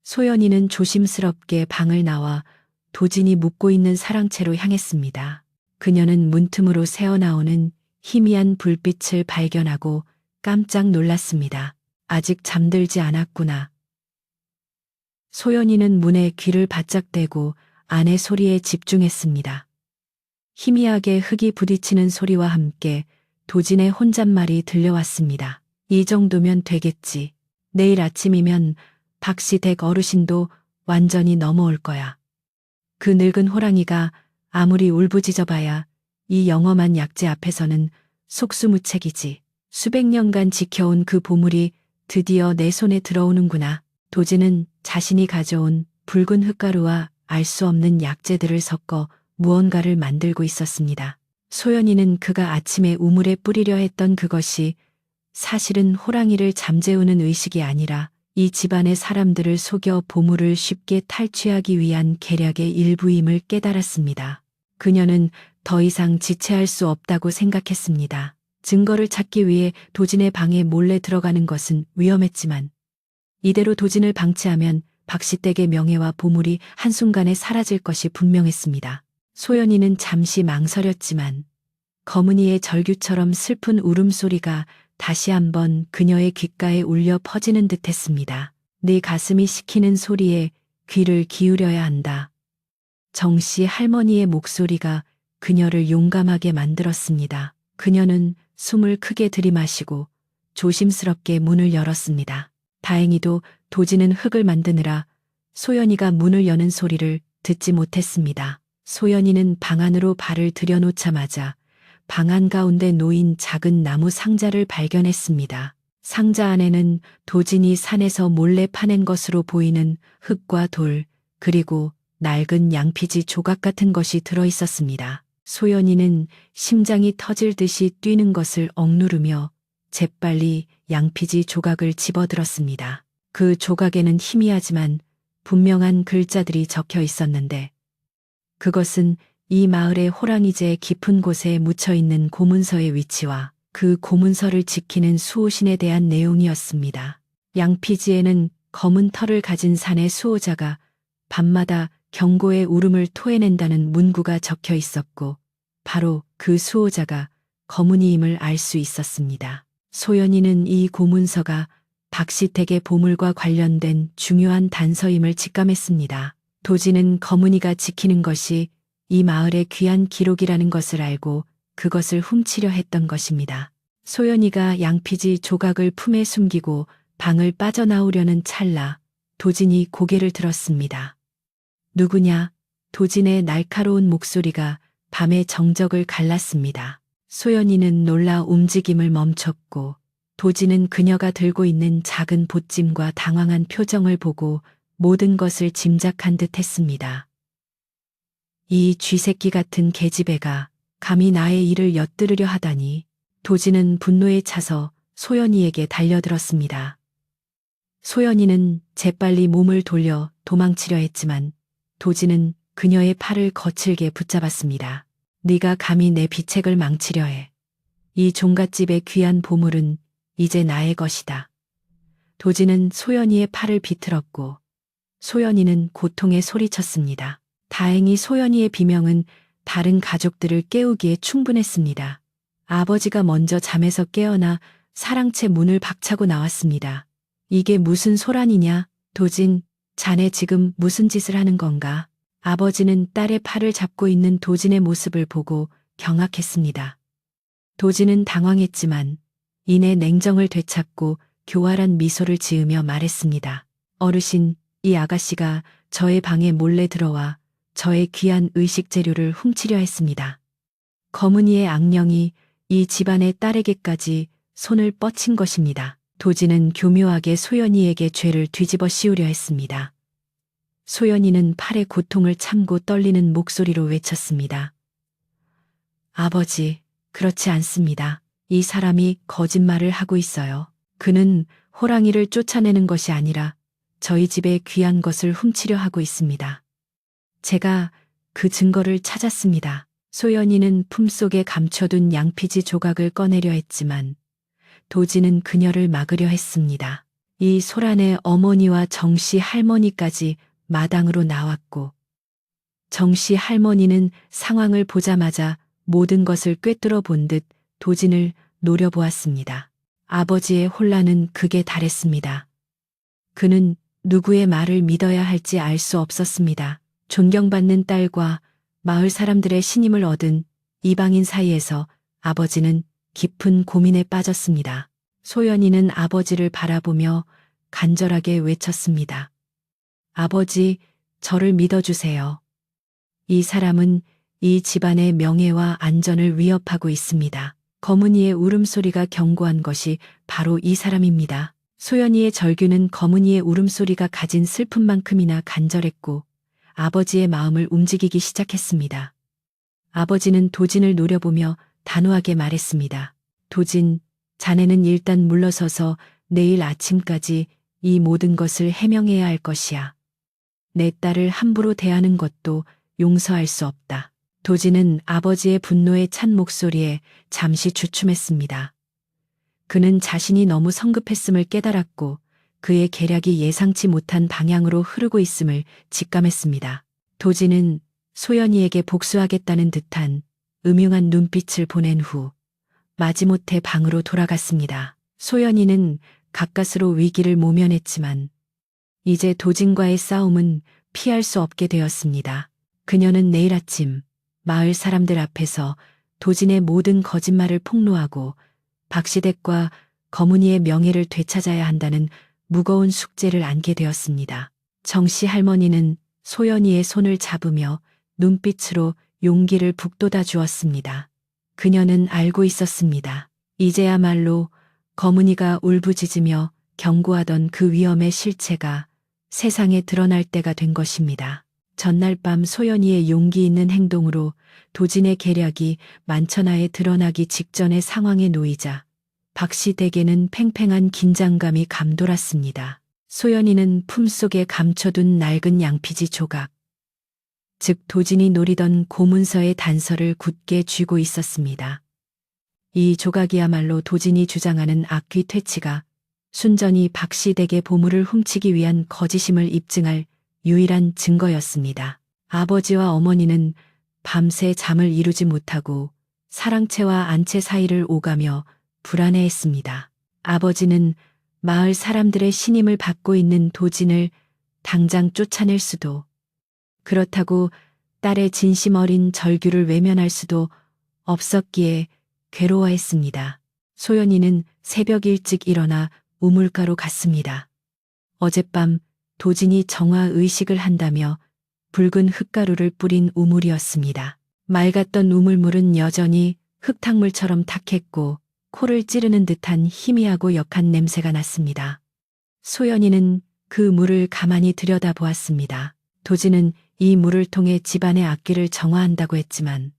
소연이는 조심스럽게 방을 나와 도진이 묵고 있는 사랑채로 향했습니다. 그녀는 문틈으로 새어나오는 희미한 불빛을 발견하고 깜짝 놀랐습니다. 아직 잠들지 않았구나. 소연이는 문에 귀를 바짝 대고 안의 소리에 집중했습니다. 희미하게 흙이 부딪히는 소리와 함께 도진의 혼잣말이 들려왔습니다. 이 정도면 되겠지. 내일 아침이면 박씨 댁 어르신도 완전히 넘어올 거야. 그 늙은 호랑이가 아무리 울부짖어봐야 이 영험한 약재 앞에서는 속수무책이지. 수백 년간 지켜온 그 보물이 드디어 내 손에 들어오는구나. 도지는 자신이 가져온 붉은 흙가루와 알 수 없는 약재들을 섞어 무언가를 만들고 있었습니다. 소연이는 그가 아침에 우물에 뿌리려 했던 그것이 사실은 호랑이를 잠재우는 의식이 아니라 이 집안의 사람들을 속여 보물을 쉽게 탈취하기 위한 계략의 일부임을 깨달았습니다. 그녀는 더 이상 지체할 수 없다고 생각했습니다. 증거를 찾기 위해 도진의 방에 몰래 들어가는 것은 위험했지만 이대로 도진을 방치하면 박시댁의 명예와 보물이 한순간에 사라질 것이 분명했습니다. 소연이는 잠시 망설였지만 검은이의 절규처럼 슬픈 울음소리가 다시 한번 그녀의 귓가에 울려 퍼지는 듯했습니다. 네 가슴이 시키는 소리에 귀를 기울여야 한다. 정씨 할머니의 목소리가 그녀를 용감하게 만들었습니다. 그녀는 숨을 크게 들이마시고 조심스럽게 문을 열었습니다. 다행히도 도지는 흙을 만드느라 소연이가 문을 여는 소리를 듣지 못했습니다. 소연이는 방 안으로 발을 들여놓자마자 방 한가운데 놓인 작은 나무 상자를 발견했습니다. 상자 안에는 도진이 산에서 몰래 파낸 것으로 보이는 흙과 돌, 그리고 낡은 양피지 조각 같은 것이 들어 있었습니다. 소연이는 심장이 터질 듯이 뛰는 것을 억누르며 재빨리 양피지 조각을 집어들었습니다. 그 조각에는 희미하지만 분명한 글자들이 적혀 있었는데 그것은 이 마을의 호랑이제 깊은 곳에 묻혀 있는 고문서의 위치와 그 고문서를 지키는 수호신에 대한 내용이었습니다. 양피지에는 검은 털을 가진 산의 수호자가 밤마다 경고의 울음을 토해낸다는 문구가 적혀 있었고 바로 그 수호자가 검은이임을 알 수 있었습니다. 소연이는 이 고문서가 박시택의 보물과 관련된 중요한 단서임을 직감했습니다. 도지는 검은이가 지키는 것이 이 마을의 귀한 기록이라는 것을 알고 그것을 훔치려 했던 것입니다. 소연이가 양피지 조각을 품에 숨기고 방을 빠져나오려는 찰나 도진이 고개를 들었습니다. 누구냐? 도진의 날카로운 목소리가 밤의 정적을 갈랐습니다. 소연이는 놀라 움직임을 멈췄고 도진은 그녀가 들고 있는 작은 보찜과 당황한 표정을 보고 모든 것을 짐작한 듯 했습니다. 이 쥐새끼 같은 계집애가 감히 나의 일을 엿들으려 하다니. 도진은 분노에 차서 소연이에게 달려들었습니다. 소연이는 재빨리 몸을 돌려 도망치려 했지만 도진은 그녀의 팔을 거칠게 붙잡았습니다. 네가 감히 내 비책을 망치려 해. 이 종갓집의 귀한 보물은 이제 나의 것이다. 도진은 소연이의 팔을 비틀었고 소연이는 고통에 소리쳤습니다. 다행히 소연이의 비명은 다른 가족들을 깨우기에 충분했습니다. 아버지가 먼저 잠에서 깨어나 사랑채 문을 박차고 나왔습니다. 이게 무슨 소란이냐? 도진, 자네 지금 무슨 짓을 하는 건가? 아버지는 딸의 팔을 잡고 있는 도진의 모습을 보고 경악했습니다. 도진은 당황했지만 이내 냉정을 되찾고 교활한 미소를 지으며 말했습니다. 어르신, 이 아가씨가 저의 방에 몰래 들어와 저의 귀한 의식 재료를 훔치려 했습니다. 검은이의 악령이 이 집안의 딸에게까지 손을 뻗친 것입니다. 도진은 교묘하게 소연이에게 죄를 뒤집어 씌우려 했습니다. 소연이는 팔의 고통을 참고 떨리는 목소리로 외쳤습니다. 아버지, 그렇지 않습니다. 이 사람이 거짓말을 하고 있어요. 그는 호랑이를 쫓아내는 것이 아니라 저희 집의 귀한 것을 훔치려 하고 있습니다. 제가 그 증거를 찾았습니다. 소연이는 품속에 감춰둔 양피지 조각을 꺼내려 했지만 도지는 그녀를 막으려 했습니다. 이 소란의 어머니와 정씨 할머니까지 마당으로 나왔고 정씨 할머니는 상황을 보자마자 모든 것을 꿰뚫어 본 듯 도진을 노려보았습니다. 아버지의 혼란은 극에 달했습니다. 그는 누구의 말을 믿어야 할지 알 수 없었습니다. 존경받는 딸과 마을 사람들의 신임을 얻은 이방인 사이에서 아버지는 깊은 고민에 빠졌습니다. 소연이는 아버지를 바라보며 간절하게 외쳤습니다. 아버지, 저를 믿어주세요. 이 사람은 이 집안의 명예와 안전을 위협하고 있습니다. 거문이의 울음소리가 경고한 것이 바로 이 사람입니다. 소연이의 절규는 거문이의 울음소리가 가진 슬픔만큼이나 간절했고 아버지의 마음을 움직이기 시작했습니다. 아버지는 도진을 노려보며 단호하게 말했습니다. 도진, 자네는 일단 물러서서 내일 아침까지 이 모든 것을 해명해야 할 것이야. 내 딸을 함부로 대하는 것도 용서할 수 없다. 도진은 아버지의 분노에 찬 목소리에 잠시 주춤했습니다. 그는 자신이 너무 성급했음을 깨달았고 그의 계략이 예상치 못한 방향으로 흐르고 있음을 직감했습니다. 도진은 소연이에게 복수하겠다는 듯한 음흉한 눈빛을 보낸 후 마지못해 방으로 돌아갔습니다. 소연이는 가까스로 위기를 모면했지만 이제 도진과의 싸움은 피할 수 없게 되었습니다. 그녀는 내일 아침 마을 사람들 앞에서 도진의 모든 거짓말을 폭로하고 박시댁과 거문이의 명예를 되찾아야 한다는 무거운 숙제를 안게 되었습니다. 정씨 할머니는 소연이의 손을 잡으며 눈빛으로 용기를 북돋아 주었습니다. 그녀는 알고 있었습니다. 이제야말로 거문이가 울부짖으며 경고하던 그 위험의 실체가 세상에 드러날 때가 된 것입니다. 전날 밤 소연이의 용기 있는 행동으로 도진의 계략이 만천하에 드러나기 직전의 상황에 놓이자 박씨 댁에는 팽팽한 긴장감이 감돌았습니다. 소연이는 품속에 감춰둔 낡은 양피지 조각, 즉 도진이 노리던 고문서의 단서를 굳게 쥐고 있었습니다. 이 조각이야말로 도진이 주장하는 악귀 퇴치가 순전히 박씨 댁의 보물을 훔치기 위한 거짓임을 입증할 유일한 증거였습니다. 아버지와 어머니는 밤새 잠을 이루지 못하고 사랑채와 안채 사이를 오가며 불안해했습니다. 아버지는 마을 사람들의 신임을 받고 있는 도진을 당장 쫓아낼 수도, 그렇다고 딸의 진심 어린 절규를 외면할 수도 없었기에 괴로워했습니다. 소연이는 새벽 일찍 일어나 우물가로 갔습니다. 어젯밤 도진이 정화 의식을 한다며 붉은 흙가루를 뿌린 우물이었습니다. 맑았던 우물물은 여전히 흙탕물처럼 탁했고 코를 찌르는 듯한 희미하고 역한 냄새가 났습니다. 소연이는 그 물을 가만히 들여다보았습니다. 도진은 이 물을 통해 집안의 악기를 정화한다고 했지만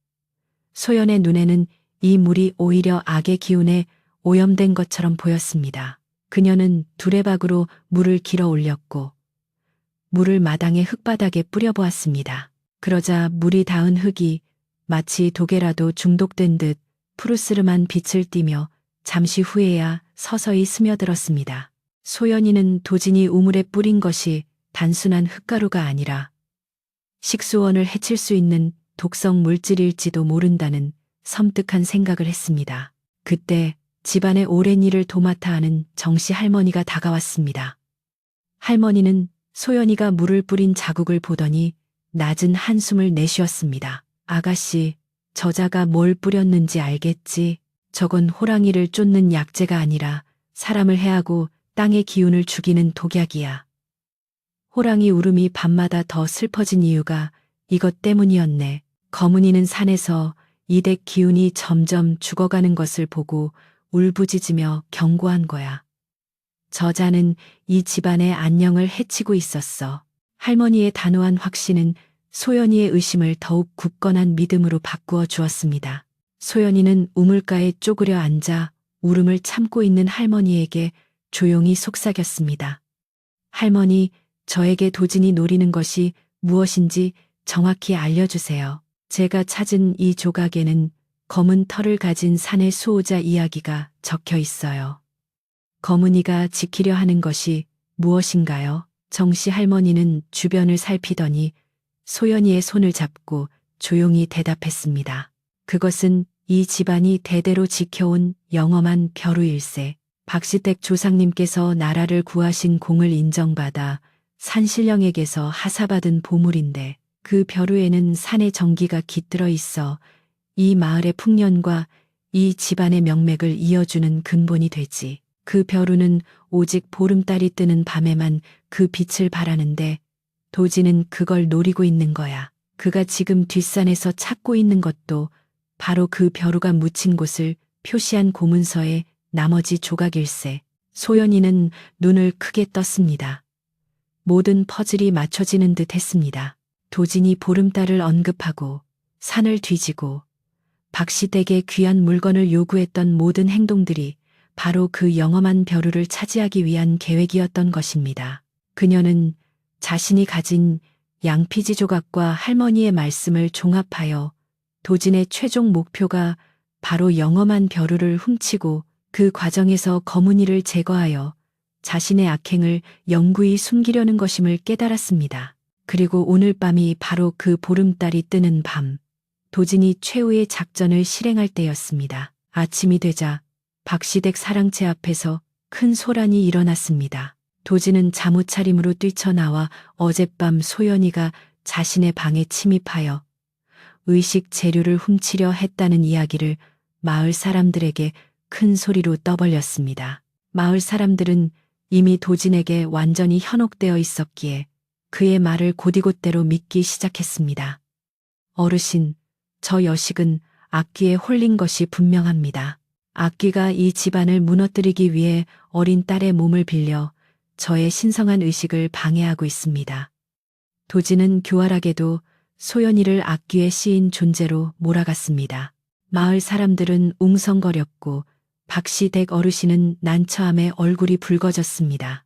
소연의 눈에는 이 물이 오히려 악의 기운에 오염된 것처럼 보였습니다. 그녀는 두레박으로 물을 길어 올렸고 물을 마당의 흙바닥에 뿌려보았습니다. 그러자 물이 닿은 흙이 마치 독에라도 중독된 듯 푸르스름한 빛을 띠며 잠시 후에야 서서히 스며들었습니다. 소연이는 도진이 우물에 뿌린 것이 단순한 흙가루가 아니라 식수원을 해칠 수 있는 독성 물질일지도 모른다는 섬뜩한 생각을 했습니다. 그때 집안의 오랜 일을 도맡아 하는 정씨 할머니가 다가왔습니다. 할머니는 소연이가 물을 뿌린 자국을 보더니 낮은 한숨을 내쉬었습니다. 아가씨, 저자가 뭘 뿌렸는지 알겠지? 저건 호랑이를 쫓는 약재가 아니라 사람을 해하고 땅의 기운을 죽이는 독약이야. 호랑이 울음이 밤마다 더 슬퍼진 이유가 이것 때문이었네. 거문이는 산에서 이댁 기운이 점점 죽어가는 것을 보고 울부짖으며 경고한 거야. 저자는 이 집안의 안녕을 해치고 있었어. 할머니의 단호한 확신은 소연이의 의심을 더욱 굳건한 믿음으로 바꾸어 주었습니다. 소연이는 우물가에 쪼그려 앉아 울음을 참고 있는 할머니에게 조용히 속삭였습니다. 할머니, 저에게 도진이 노리는 것이 무엇인지 정확히 알려주세요. 제가 찾은 이 조각에는 검은 털을 가진 산의 수호자 이야기가 적혀 있어요. 거문이가 지키려 하는 것이 무엇인가요? 정씨 할머니는 주변을 살피더니 소연이의 손을 잡고 조용히 대답했습니다. 그것은 이 집안이 대대로 지켜온 영험한 벼루일세. 박시댁 조상님께서 나라를 구하신 공을 인정받아 산신령에게서 하사받은 보물인데 그 벼루에는 산의 정기가 깃들어 있어 이 마을의 풍년과 이 집안의 명맥을 이어주는 근본이 되지. 그 벼루는 오직 보름달이 뜨는 밤에만 그 빛을 발하는데 도진은 그걸 노리고 있는 거야. 그가 지금 뒷산에서 찾고 있는 것도 바로 그 벼루가 묻힌 곳을 표시한 고문서의 나머지 조각일세. 소연이는 눈을 크게 떴습니다. 모든 퍼즐이 맞춰지는 듯 했습니다. 도진이 보름달을 언급하고 산을 뒤지고 박시댁의 귀한 물건을 요구했던 모든 행동들이 바로 그 영험한 벼루를 차지하기 위한 계획이었던 것입니다. 그녀는 자신이 가진 양피지 조각과 할머니의 말씀을 종합하여 도진의 최종 목표가 바로 영험한 벼루를 훔치고 그 과정에서 거문이를 제거하여 자신의 악행을 영구히 숨기려는 것임을 깨달았습니다. 그리고 오늘 밤이 바로 그 보름달이 뜨는 밤, 도진이 최후의 작전을 실행할 때였습니다. 아침이 되자 박시댁 사랑채 앞에서 큰 소란이 일어났습니다. 도진은 잠옷 차림으로 뛰쳐나와 어젯밤 소연이가 자신의 방에 침입하여 의식 재료를 훔치려 했다는 이야기를 마을 사람들에게 큰 소리로 떠벌렸습니다. 마을 사람들은 이미 도진에게 완전히 현혹되어 있었기에 그의 말을 곧이곧대로 믿기 시작했습니다. 어르신, 저 여식은 악귀에 홀린 것이 분명합니다. 악귀가 이 집안을 무너뜨리기 위해 어린 딸의 몸을 빌려 저의 신성한 의식을 방해하고 있습니다. 도진은 교활하게도 소연이를 악귀에 씌인 존재로 몰아갔습니다. 마을 사람들은 웅성거렸고 박시댁 어르신은 난처함에 얼굴이 붉어졌습니다.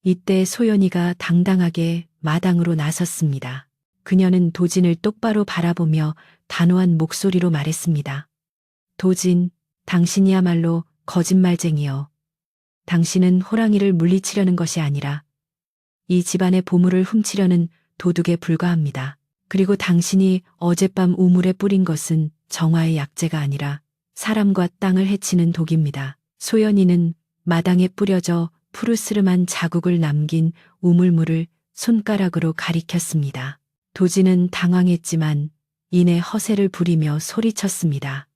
이때 소연이가 당당하게 마당으로 나섰습니다. 그녀는 도진을 똑바로 바라보며 단호한 목소리로 말했습니다. 도진, 당신이야말로 거짓말쟁이여. 당신은 호랑이를 물리치려는 것이 아니라 이 집안의 보물을 훔치려는 도둑에 불과합니다. 그리고 당신이 어젯밤 우물에 뿌린 것은 정화의 약재가 아니라 사람과 땅을 해치는 독입니다. 소연이는 마당에 뿌려져 푸르스름한 자국을 남긴 우물물을 손가락으로 가리켰습니다. 도진은 당황했지만 이내 허세를 부리며 소리쳤습니다.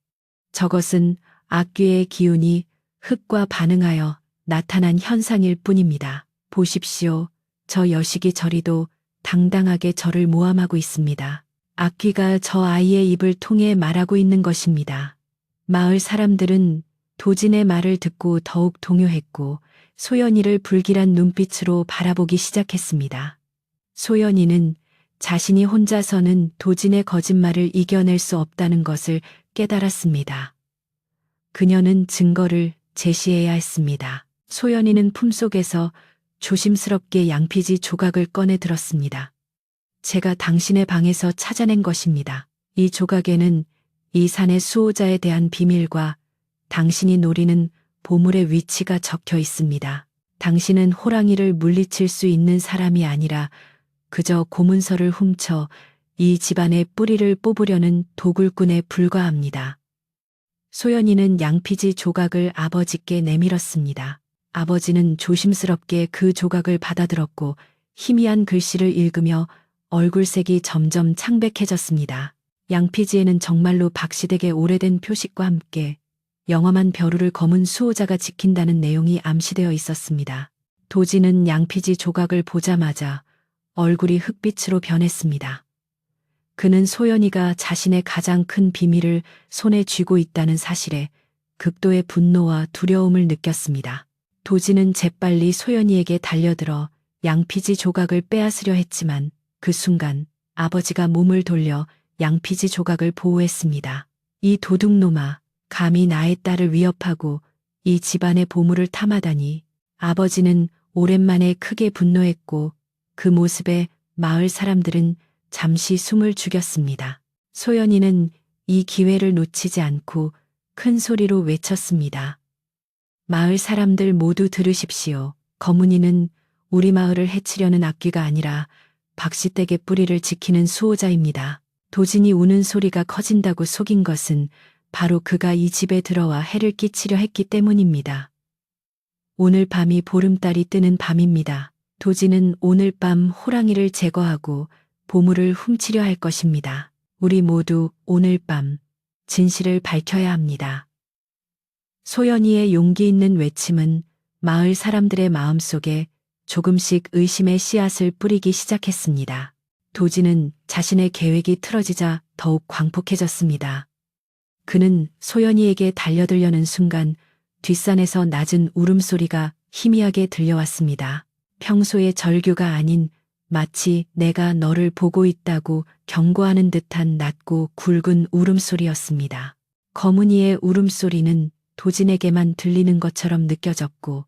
저것은 악귀의 기운이 흙과 반응하여 나타난 현상일 뿐입니다. 보십시오. 저 여식이 저리도 당당하게 저를 모함하고 있습니다. 악귀가 저 아이의 입을 통해 말하고 있는 것입니다. 마을 사람들은 도진의 말을 듣고 더욱 동요했고 소연이를 불길한 눈빛으로 바라보기 시작했습니다. 소연이는 자신이 혼자서는 도진의 거짓말을 이겨낼 수 없다는 것을 깨달았습니다. 그녀는 증거를 제시해야 했습니다. 소연이는 품속에서 조심스럽게 양피지 조각을 꺼내 들었습니다. 제가 당신의 방에서 찾아낸 것입니다. 이 조각에는 이 산의 수호자에 대한 비밀과 당신이 노리는 보물의 위치가 적혀 있습니다. 당신은 호랑이를 물리칠 수 있는 사람이 아니라 그저 고문서를 훔쳐 이 집안의 뿌리를 뽑으려는 도굴꾼에 불과합니다. 소연이는 양피지 조각을 아버지께 내밀었습니다. 아버지는 조심스럽게 그 조각을 받아들었고 희미한 글씨를 읽으며 얼굴색이 점점 창백해졌습니다. 양피지에는 정말로 박시댁의 오래된 표식과 함께 영험한 벼루를 검은 수호자가 지킨다는 내용이 암시되어 있었습니다. 도진은 양피지 조각을 보자마자 얼굴이 흑빛으로 변했습니다. 그는 소연이가 자신의 가장 큰 비밀을 손에 쥐고 있다는 사실에 극도의 분노와 두려움을 느꼈습니다. 도진은 재빨리 소연이에게 달려들어 양피지 조각을 빼앗으려 했지만 그 순간 아버지가 몸을 돌려 양피지 조각을 보호했습니다. 이 도둑놈아, 감히 나의 딸을 위협하고 이 집안의 보물을 탐하다니. 아버지는 오랜만에 크게 분노했고 그 모습에 마을 사람들은 잠시 숨을 죽였습니다. 소연이는 이 기회를 놓치지 않고 큰 소리로 외쳤습니다. 마을 사람들 모두 들으십시오. 거문이는 우리 마을을 해치려는 악귀가 아니라 박시댁의 뿌리를 지키는 수호자입니다. 도진이 우는 소리가 커진다고 속인 것은 바로 그가 이 집에 들어와 해를 끼치려 했기 때문입니다. 오늘 밤이 보름달이 뜨는 밤입니다. 도진은 오늘 밤 호랑이를 제거하고 보물을 훔치려 할 것입니다. 우리 모두 오늘 밤 진실을 밝혀야 합니다. 소연이의 용기 있는 외침은 마을 사람들의 마음속에 조금씩 의심의 씨앗을 뿌리기 시작했습니다. 도진은 자신의 계획이 틀어지자 더욱 광폭해졌습니다. 그는 소연이에게 달려들려는 순간 뒷산에서 낮은 울음소리가 희미하게 들려왔습니다. 평소의 절규가 아닌 마치 내가 너를 보고 있다고 경고하는 듯한 낮고 굵은 울음소리였습니다. 거문이의 울음소리는 도진에게만 들리는 것처럼 느껴졌고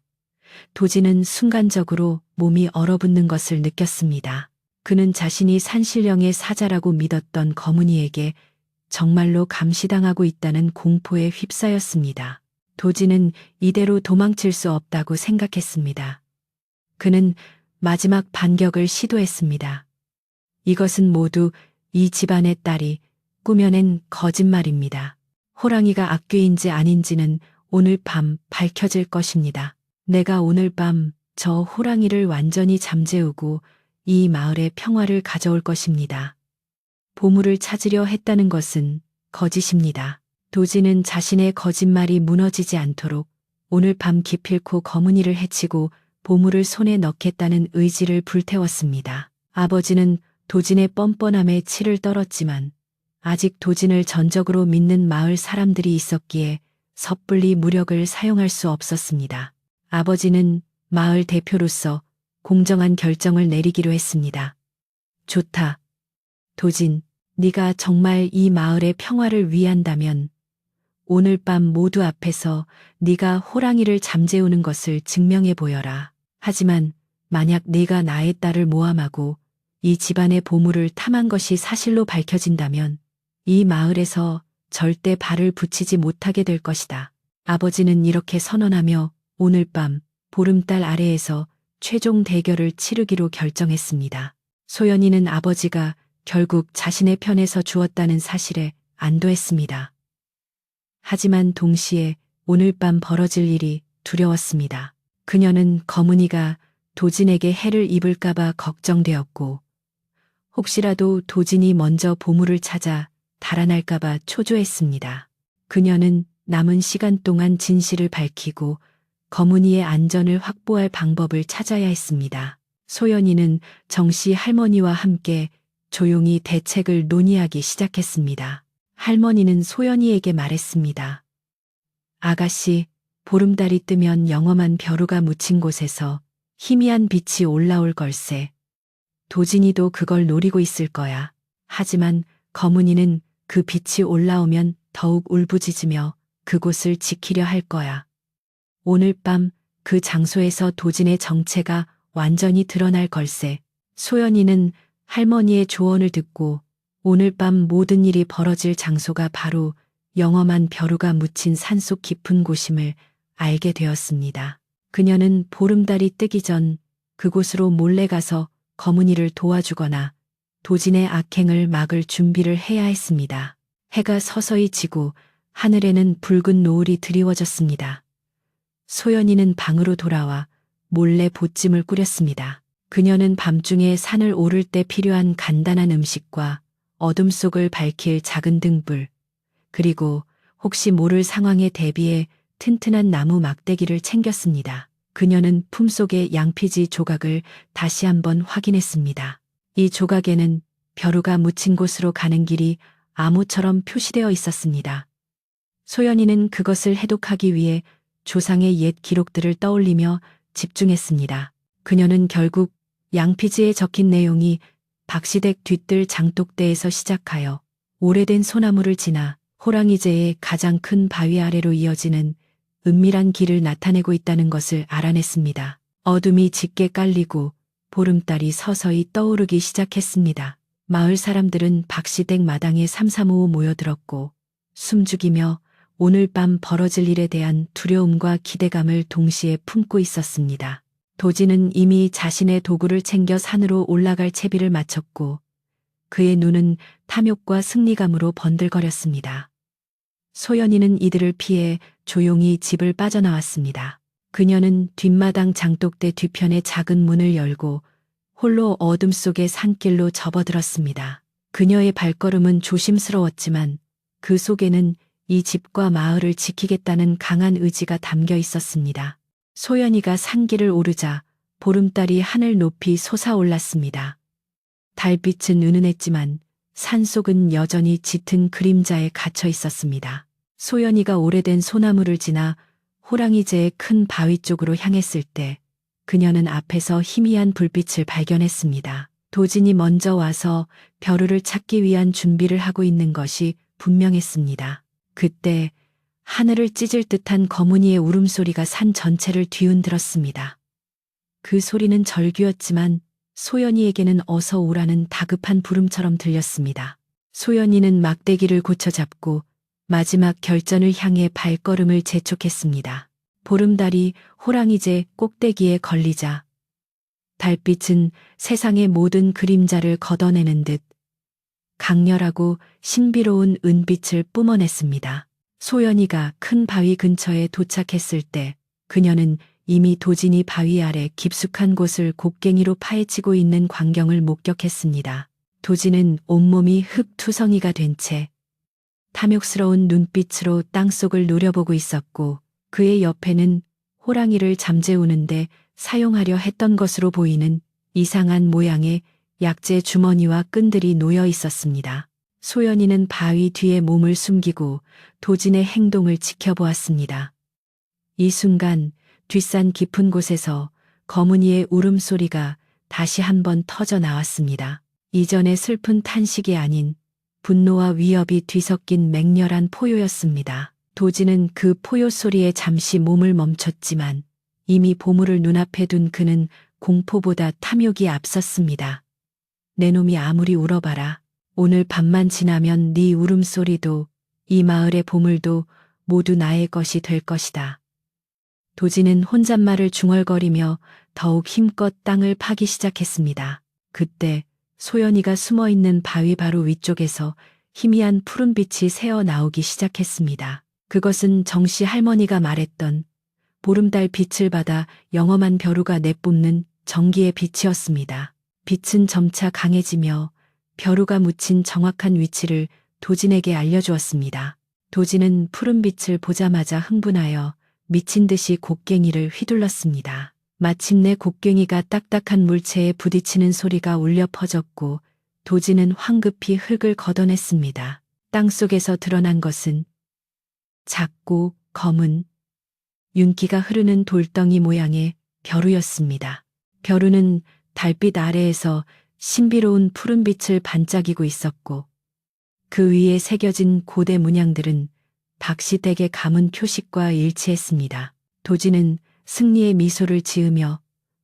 도진은 순간적으로 몸이 얼어붙는 것을 느꼈습니다. 그는 자신이 산신령의 사자라고 믿었던 거문이에게 정말로 감시당하고 있다는 공포에 휩싸였습니다. 도진은 이대로 도망칠 수 없다고 생각했습니다. 그는 마지막 반격을 시도했습니다. 이것은 모두 이 집안의 딸이 꾸며낸 거짓말입니다. 호랑이가 악귀인지 아닌지는 오늘 밤 밝혀질 것입니다. 내가 오늘 밤 저 호랑이를 완전히 잠재우고 이 마을에 평화를 가져올 것입니다. 보물을 찾으려 했다는 것은 거짓입니다. 도진은 자신의 거짓말이 무너지지 않도록 오늘 밤 기필코 거문이를 해치고 보물을 손에 넣겠다는 의지를 불태웠습니다. 아버지는 도진의 뻔뻔함에 치를 떨었지만 아직 도진을 전적으로 믿는 마을 사람들이 있었기에 섣불리 무력을 사용할 수 없었습니다. 아버지는 마을 대표로서 공정한 결정을 내리기로 했습니다. 좋다. 도진, 네가 정말 이 마을의 평화를 위한다면 오늘 밤 모두 앞에서 네가 호랑이를 잠재우는 것을 증명해 보여라. 하지만 만약 네가 나의 딸을 모함하고 이 집안의 보물을 탐한 것이 사실로 밝혀진다면 이 마을에서 절대 발을 붙이지 못하게 될 것이다. 아버지는 이렇게 선언하며 오늘 밤 보름달 아래에서 최종 대결을 치르기로 결정했습니다. 소연이는 아버지가 결국 자신의 편에서 주었다는 사실에 안도했습니다. 하지만 동시에 오늘 밤 벌어질 일이 두려웠습니다. 그녀는 거문이가 도진에게 해를 입을까봐 걱정되었고 혹시라도 도진이 먼저 보물을 찾아 달아날까봐 초조했습니다. 그녀는 남은 시간 동안 진실을 밝히고 거문이의 안전을 확보할 방법을 찾아야 했습니다. 소연이는 정씨 할머니와 함께 조용히 대책을 논의하기 시작했습니다. 할머니는 소연이에게 말했습니다. 아가씨, 보름달이 뜨면 영험한 벼루가 묻힌 곳에서 희미한 빛이 올라올 걸세. 도진이도 그걸 노리고 있을 거야. 하지만 거문이는 그 빛이 올라오면 더욱 울부짖으며 그곳을 지키려 할 거야. 오늘 밤 그 장소에서 도진의 정체가 완전히 드러날 걸세. 소연이는 할머니의 조언을 듣고 오늘 밤 모든 일이 벌어질 장소가 바로 영험한 벼루가 묻힌 산속 깊은 곳임을 알게 되었습니다. 그녀는 보름달이 뜨기 전 그곳으로 몰래 가서 거문이를 도와주거나 도진의 악행을 막을 준비를 해야 했습니다. 해가 서서히 지고 하늘에는 붉은 노을이 드리워졌습니다. 소연이는 방으로 돌아와 몰래 보찜을 꾸렸습니다. 그녀는 밤중에 산을 오를 때 필요한 간단한 음식과 어둠 속을 밝힐 작은 등불, 그리고 혹시 모를 상황에 대비해 튼튼한 나무 막대기를 챙겼습니다. 그녀는 품속의 양피지 조각을 다시 한번 확인했습니다. 이 조각에는 벼루가 묻힌 곳으로 가는 길이 암호처럼 표시되어 있었습니다. 소연이는 그것을 해독하기 위해 조상의 옛 기록들을 떠올리며 집중했습니다. 그녀는 결국 양피지에 적힌 내용이 박시댁 뒤뜰 장독대에서 시작하여 오래된 소나무를 지나 호랑이제의 가장 큰 바위 아래로 이어지는 은밀한 길을 나타내고 있다는 것을 알아냈습니다. 어둠이 짙게 깔리고 보름달이 서서히 떠오르기 시작했습니다. 마을 사람들은 박시댁 마당에 삼삼오오 모여들었고 숨죽이며 오늘 밤 벌어질 일에 대한 두려움과 기대감을 동시에 품고 있었습니다. 도진은 이미 자신의 도구를 챙겨 산으로 올라갈 채비를 마쳤고 그의 눈은 탐욕과 승리감으로 번들거렸습니다. 소연이는 이들을 피해 조용히 집을 빠져나왔습니다. 그녀는 뒷마당 장독대 뒤편의 작은 문을 열고 홀로 어둠 속의 산길로 접어들었습니다. 그녀의 발걸음은 조심스러웠지만 그 속에는 이 집과 마을을 지키겠다는 강한 의지가 담겨 있었습니다. 소연이가 산길을 오르자 보름달이 하늘 높이 솟아올랐습니다. 달빛은 은은했지만 산속은 여전히 짙은 그림자에 갇혀 있었습니다. 소연이가 오래된 소나무를 지나 호랑이제의 큰 바위 쪽으로 향했을 때 그녀는 앞에서 희미한 불빛을 발견했습니다. 도진이 먼저 와서 벼루를 찾기 위한 준비를 하고 있는 것이 분명했습니다. 그때 하늘을 찢을 듯한 거문이의 울음소리가 산 전체를 뒤흔들었습니다. 그 소리는 절규였지만 소연이에게는 어서 오라는 다급한 부름처럼 들렸습니다. 소연이는 막대기를 고쳐잡고 마지막 결전을 향해 발걸음을 재촉했습니다. 보름달이 호랑이제 꼭대기에 걸리자 달빛은 세상의 모든 그림자를 걷어내는 듯 강렬하고 신비로운 은빛을 뿜어냈습니다. 소연이가 큰 바위 근처에 도착했을 때 그녀는 이미 도진이 바위 아래 깊숙한 곳을 곡괭이로 파헤치고 있는 광경을 목격했습니다. 도진은 온몸이 흙투성이가 된 채 탐욕스러운 눈빛으로 땅속을 노려보고 있었고 그의 옆에는 호랑이를 잠재우는데 사용하려 했던 것으로 보이는 이상한 모양의 약재 주머니와 끈들이 놓여 있었습니다. 소연이는 바위 뒤에 몸을 숨기고 도진의 행동을 지켜보았습니다. 이 순간 뒷산 깊은 곳에서 거문이의 울음소리가 다시 한번 터져 나왔습니다. 이전의 슬픈 탄식이 아닌 분노와 위협이 뒤섞인 맹렬한 포효였습니다. 도진은 그 포효 소리에 잠시 몸을 멈췄지만 이미 보물을 눈앞에 둔 그는 공포보다 탐욕이 앞섰습니다. 내 놈이 아무리 울어봐라. 오늘 밤만 지나면 네 울음소리도 이 마을의 보물도 모두 나의 것이 될 것이다. 도진은 혼잣말을 중얼거리며 더욱 힘껏 땅을 파기 시작했습니다. 그때 소연이가 숨어있는 바위 바로 위쪽에서 희미한 푸른빛이 새어 나오기 시작했습니다. 그것은 정씨 할머니가 말했던 보름달 빛을 받아 영험한 벼루가 내뿜는 정기의 빛이었습니다. 빛은 점차 강해지며 벼루가 묻힌 정확한 위치를 도진에게 알려주었습니다. 도진은 푸른 빛을 보자마자 흥분하여 미친 듯이 곡괭이를 휘둘렀습니다. 마침내 곡괭이가 딱딱한 물체에 부딪히는 소리가 울려 퍼졌고 도진은 황급히 흙을 걷어냈습니다. 땅속에서 드러난 것은 작고 검은 윤기가 흐르는 돌덩이 모양의 벼루였습니다. 벼루는 달빛 아래에서 신비로운 푸른빛을 반짝이고 있었고 그 위에 새겨진 고대 문양들은 박시댁의 가문 표식과 일치했습니다. 도진은 승리의 미소를 지으며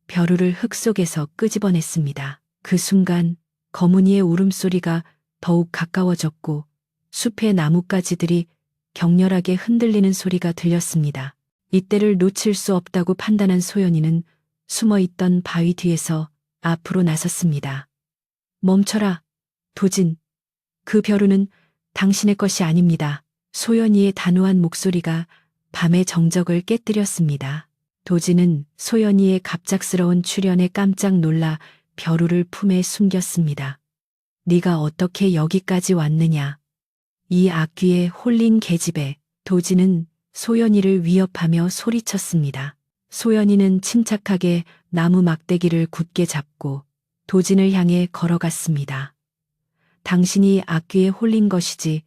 벼루를 흙 속에서 끄집어냈습니다. 그 순간 거문이의 울음소리가 더욱 가까워졌고 숲의 나뭇가지들이 격렬하게 흔들리는 소리가 들렸습니다. 이때를 놓칠 수 없다고 판단한 소연이는 숨어있던 바위 뒤에서 앞으로 나섰습니다. 멈춰라, 도진. 그 벼루는 당신의 것이 아닙니다. 소연이의 단호한 목소리가 밤의 정적을 깨뜨렸습니다. 도진은 소연이의 갑작스러운 출현에 깜짝 놀라 벼루를 품에 숨겼습니다. 네가 어떻게 여기까지 왔느냐. 이 악귀에 홀린 계집애. 도진은 소연이를 위협하며 소리쳤습니다. 소연이는 침착하게 나무 막대기를 굳게 잡고 도진을 향해 걸어갔습니다. 당신이 악귀에 홀린 것이지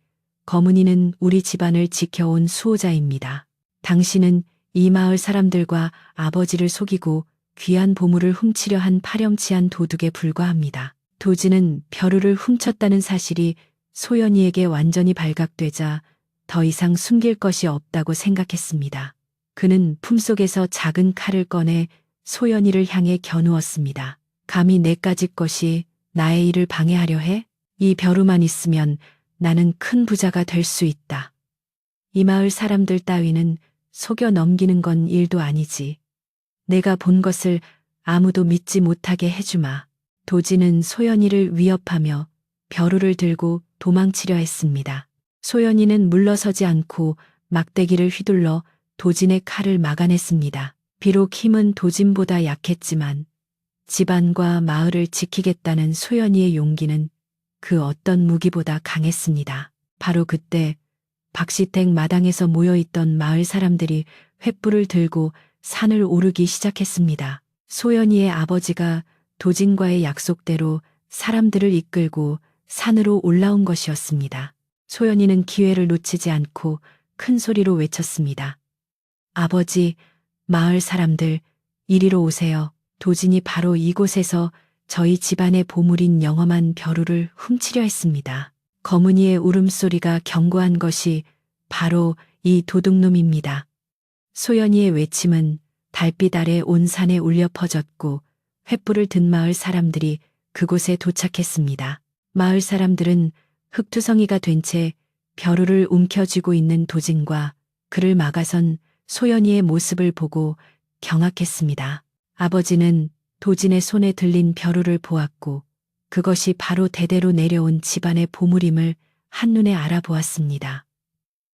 거문이는 우리 집안을 지켜온 수호자입니다. 당신은 이 마을 사람들과 아버지를 속이고 귀한 보물을 훔치려 한 파렴치한 도둑에 불과합니다. 도진은 벼루를 훔쳤다는 사실이 소연이에게 완전히 발각되자 더 이상 숨길 것이 없다고 생각했습니다. 그는 품속에서 작은 칼을 꺼내 소연이를 향해 겨누었습니다. 감히 내까짓 것이 나의 일을 방해하려 해? 이 벼루만 있으면 나는 큰 부자가 될 수 있다. 이 마을 사람들 따위는 속여 넘기는 건 일도 아니지. 내가 본 것을 아무도 믿지 못하게 해주마. 도진은 소연이를 위협하며 벼루를 들고 도망치려 했습니다. 소연이는 물러서지 않고 막대기를 휘둘러 도진의 칼을 막아냈습니다. 비록 힘은 도진보다 약했지만 집안과 마을을 지키겠다는 소연이의 용기는 그 어떤 무기보다 강했습니다. 바로 그때 박시댁 마당에서 모여있던 마을 사람들이 횃불을 들고 산을 오르기 시작했습니다. 소연이의 아버지가 도진과의 약속대로 사람들을 이끌고 산으로 올라온 것이었습니다. 소연이는 기회를 놓치지 않고 큰 소리로 외쳤습니다. 아버지, 마을 사람들, 이리로 오세요. 도진이 바로 이곳에서 저희 집안의 보물인 영험한 벼루를 훔치려 했습니다. 거문이의 울음소리가 경고한 것이 바로 이 도둑놈입니다. 소연이의 외침은 달빛 아래 온 산에 울려 퍼졌고 횃불을 든 마을 사람들이 그곳에 도착했습니다. 마을 사람들은 흙투성이가 된 채 벼루를 움켜쥐고 있는 도진과 그를 막아선 소연이의 모습을 보고 경악했습니다. 아버지는 도진의 손에 들린 벼루를 보았고 그것이 바로 대대로 내려온 집안의 보물임을 한눈에 알아보았습니다.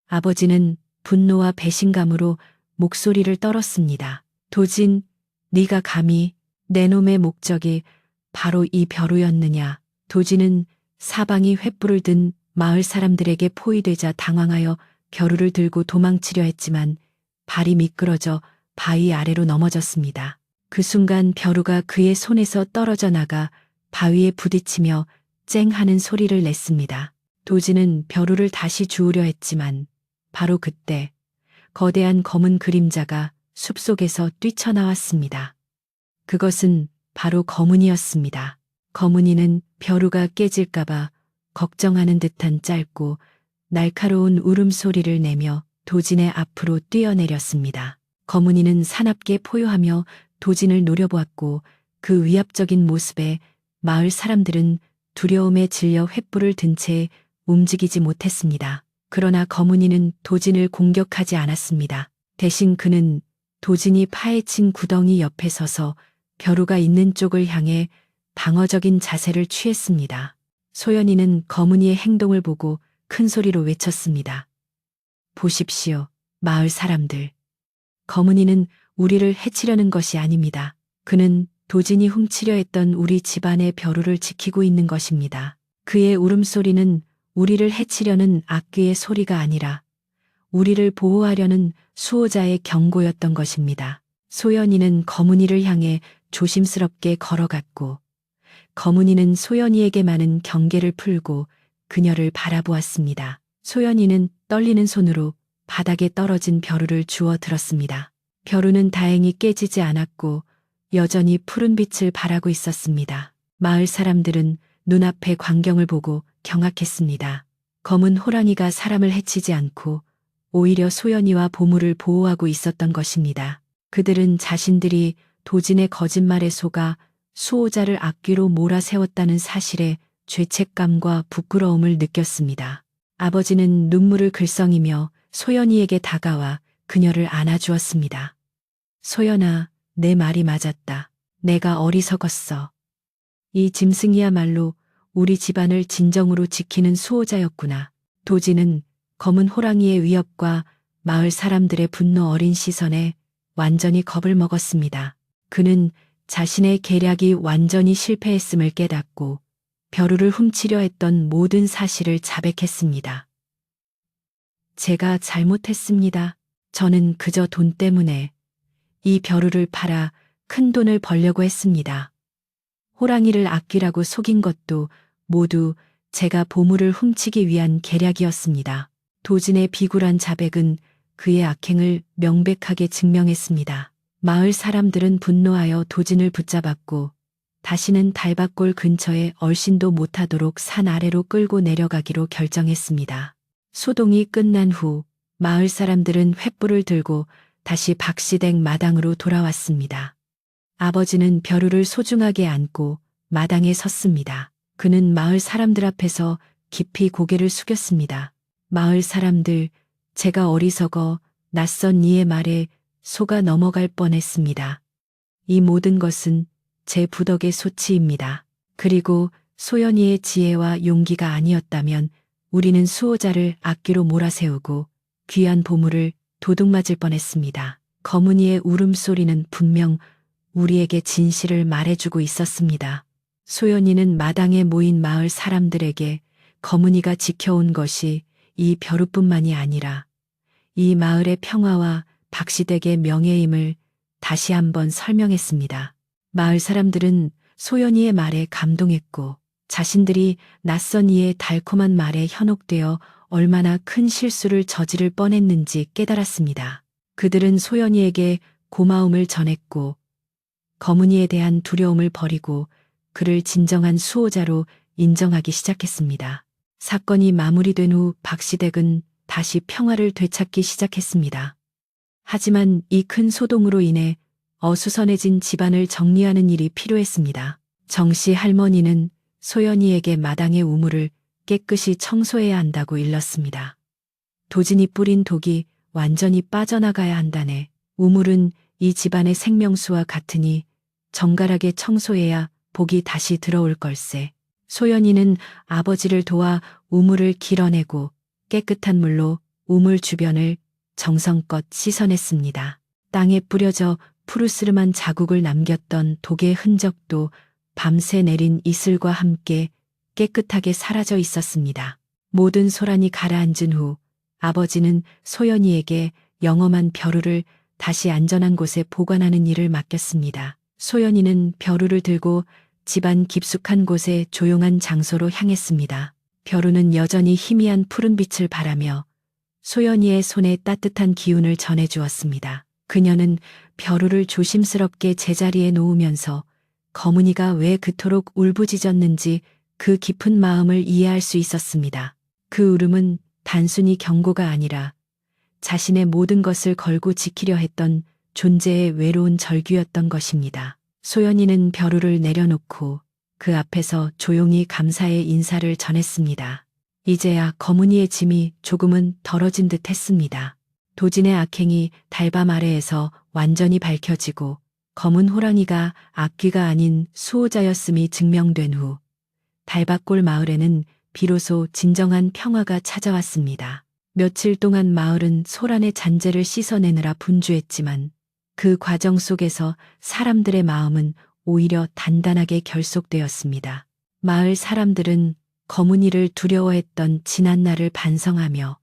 아버지는 분노와 배신감으로 목소리를 떨었습니다. 도진, 네가 감히 내 놈의 목적이 바로 이 벼루였느냐. 도진은 사방이 횃불을 든 마을 사람들에게 포위되자 당황하여 벼루를 들고 도망치려 했지만 발이 미끄러져 바위 아래로 넘어졌습니다. 그 순간 벼루가 그의 손에서 떨어져 나가 바위에 부딪히며 쨍 하는 소리를 냈습니다. 도진은 벼루를 다시 주우려 했지만 바로 그때 거대한 검은 그림자가 숲속에서 뛰쳐나왔습니다. 그것은 바로 거문이었습니다. 거문이는 벼루가 깨질까봐 걱정하는 듯한 짧고 날카로운 울음소리를 내며 도진의 앞으로 뛰어내렸습니다. 거문이는 사납게 포효하며 도진을 노려보았고 그 위압적인 모습에 마을 사람들은 두려움에 질려 횃불을 든 채 움직이지 못했습니다. 그러나 거문이는 도진을 공격하지 않았습니다. 대신 그는 도진이 파헤친 구덩이 옆에 서서 벼루가 있는 쪽을 향해 방어적인 자세를 취했습니다. 소연이는 거문이의 행동을 보고 큰 소리로 외쳤습니다. 보십시오, 마을 사람들. 거문이는 우리를 해치려는 것이 아닙니다. 그는 도진이 훔치려 했던 우리 집안의 벼루를 지키고 있는 것입니다. 그의 울음소리는 우리를 해치려는 악귀의 소리가 아니라 우리를 보호하려는 수호자의 경고였던 것입니다. 소연이는 거문이를 향해 조심스럽게 걸어갔고 거문이는 소연이에게 많은 경계를 풀고 그녀를 바라보았습니다. 소연이는 떨리는 손으로 바닥에 떨어진 벼루를 주워 들었습니다. 벼루는 다행히 깨지지 않았고 여전히 푸른 빛을 발하고 있었습니다. 마을 사람들은 눈앞의 광경을 보고 경악했습니다. 검은 호랑이가 사람을 해치지 않고 오히려 소연이와 보물을 보호하고 있었던 것입니다. 그들은 자신들이 도진의 거짓말에 속아 수호자를 악귀로 몰아세웠다는 사실에 죄책감과 부끄러움을 느꼈습니다. 아버지는 눈물을 글썽이며 소연이에게 다가와 그녀를 안아주었습니다. 소연아, 내 말이 맞았다. 내가 어리석었어. 이 짐승이야말로 우리 집안을 진정으로 지키는 수호자였구나. 도진은 검은 호랑이의 위협과 마을 사람들의 분노 어린 시선에 완전히 겁을 먹었습니다. 그는 자신의 계략이 완전히 실패했음을 깨닫고 벼루를 훔치려 했던 모든 사실을 자백했습니다. 제가 잘못했습니다. 저는 그저 돈 때문에 이 벼루를 팔아 큰 돈을 벌려고 했습니다. 호랑이를 악귀라고 속인 것도 모두 제가 보물을 훔치기 위한 계략이었습니다. 도진의 비굴한 자백은 그의 악행을 명백하게 증명했습니다. 마을 사람들은 분노하여 도진을 붙잡았고 다시는 달밭골 근처에 얼씬도 못하도록 산 아래로 끌고 내려가기로 결정했습니다. 소동이 끝난 후 마을 사람들은 횃불을 들고 다시 박시댁 마당으로 돌아왔습니다. 아버지는 벼루를 소중하게 안고 마당에 섰습니다. 그는 마을 사람들 앞에서 깊이 고개를 숙였습니다. 마을 사람들, 제가 어리석어 낯선 이의 말에 속아 넘어갈 뻔했습니다. 이 모든 것은 제 부덕의 소치입니다. 그리고 소연이의 지혜와 용기가 아니었다면 우리는 수호자를 악귀로 몰아세우고 귀한 보물을 도둑맞을 뻔했습니다. 거문이의 울음소리는 분명 우리에게 진실을 말해주고 있었습니다. 소연이는 마당에 모인 마을 사람들에게 거문이가 지켜온 것이 이 벼루뿐만이 아니라 이 마을의 평화와 박시댁의 명예임을 다시 한번 설명했습니다. 마을 사람들은 소연이의 말에 감동했고 자신들이 낯선 이의 달콤한 말에 현혹되어 얼마나 큰 실수를 저지를 뻔했는지 깨달았습니다. 그들은 소연이에게 고마움을 전했고 거문이에 대한 두려움을 버리고 그를 진정한 수호자로 인정하기 시작했습니다. 사건이 마무리된 후 박시댁은 다시 평화를 되찾기 시작했습니다. 하지만 이 큰 소동으로 인해 어수선해진 집안을 정리하는 일이 필요했습니다. 정씨 할머니는 소연이에게 마당의 우물을 깨끗이 청소해야 한다고 일렀습니다. 도진이 뿌린 독이 완전히 빠져나가야 한다네. 우물은 이 집안의 생명수와 같으니 정갈하게 청소해야 복이 다시 들어올 걸세. 소연이는 아버지를 도와 우물을 길어내고 깨끗한 물로 우물 주변을 정성껏 씻어냈습니다. 땅에 뿌려져 푸르스름한 자국을 남겼던 독의 흔적도 밤새 내린 이슬과 함께 깨끗하게 사라져 있었습니다. 모든 소란이 가라앉은 후 아버지는 소연이에게 영험한 벼루를 다시 안전한 곳에 보관하는 일을 맡겼습니다. 소연이는 벼루를 들고 집안 깊숙한 곳에 조용한 장소로 향했습니다. 벼루는 여전히 희미한 푸른빛을 바라며 소연이의 손에 따뜻한 기운을 전해주었습니다. 그녀는 벼루를 조심스럽게 제자리에 놓으면서 거문이가 왜 그토록 울부짖었는지 그 깊은 마음을 이해할 수 있었습니다. 그 울음은 단순히 경고가 아니라 자신의 모든 것을 걸고 지키려 했던 존재의 외로운 절규였던 것입니다. 소연이는 벼루를 내려놓고 그 앞에서 조용히 감사의 인사를 전했습니다. 이제야 거문이의 짐이 조금은 덜어진 듯 했습니다. 도진의 악행이 달밤 아래에서 완전히 밝혀지고 검은 호랑이가 악귀가 아닌 수호자였음이 증명된 후 달밭골 마을에는 비로소 진정한 평화가 찾아왔습니다. 며칠 동안 마을은 소란의 잔재를 씻어내느라 분주했지만 그 과정 속에서 사람들의 마음은 오히려 단단하게 결속되었습니다. 마을 사람들은 거문이를 두려워했던 지난날을 반성하며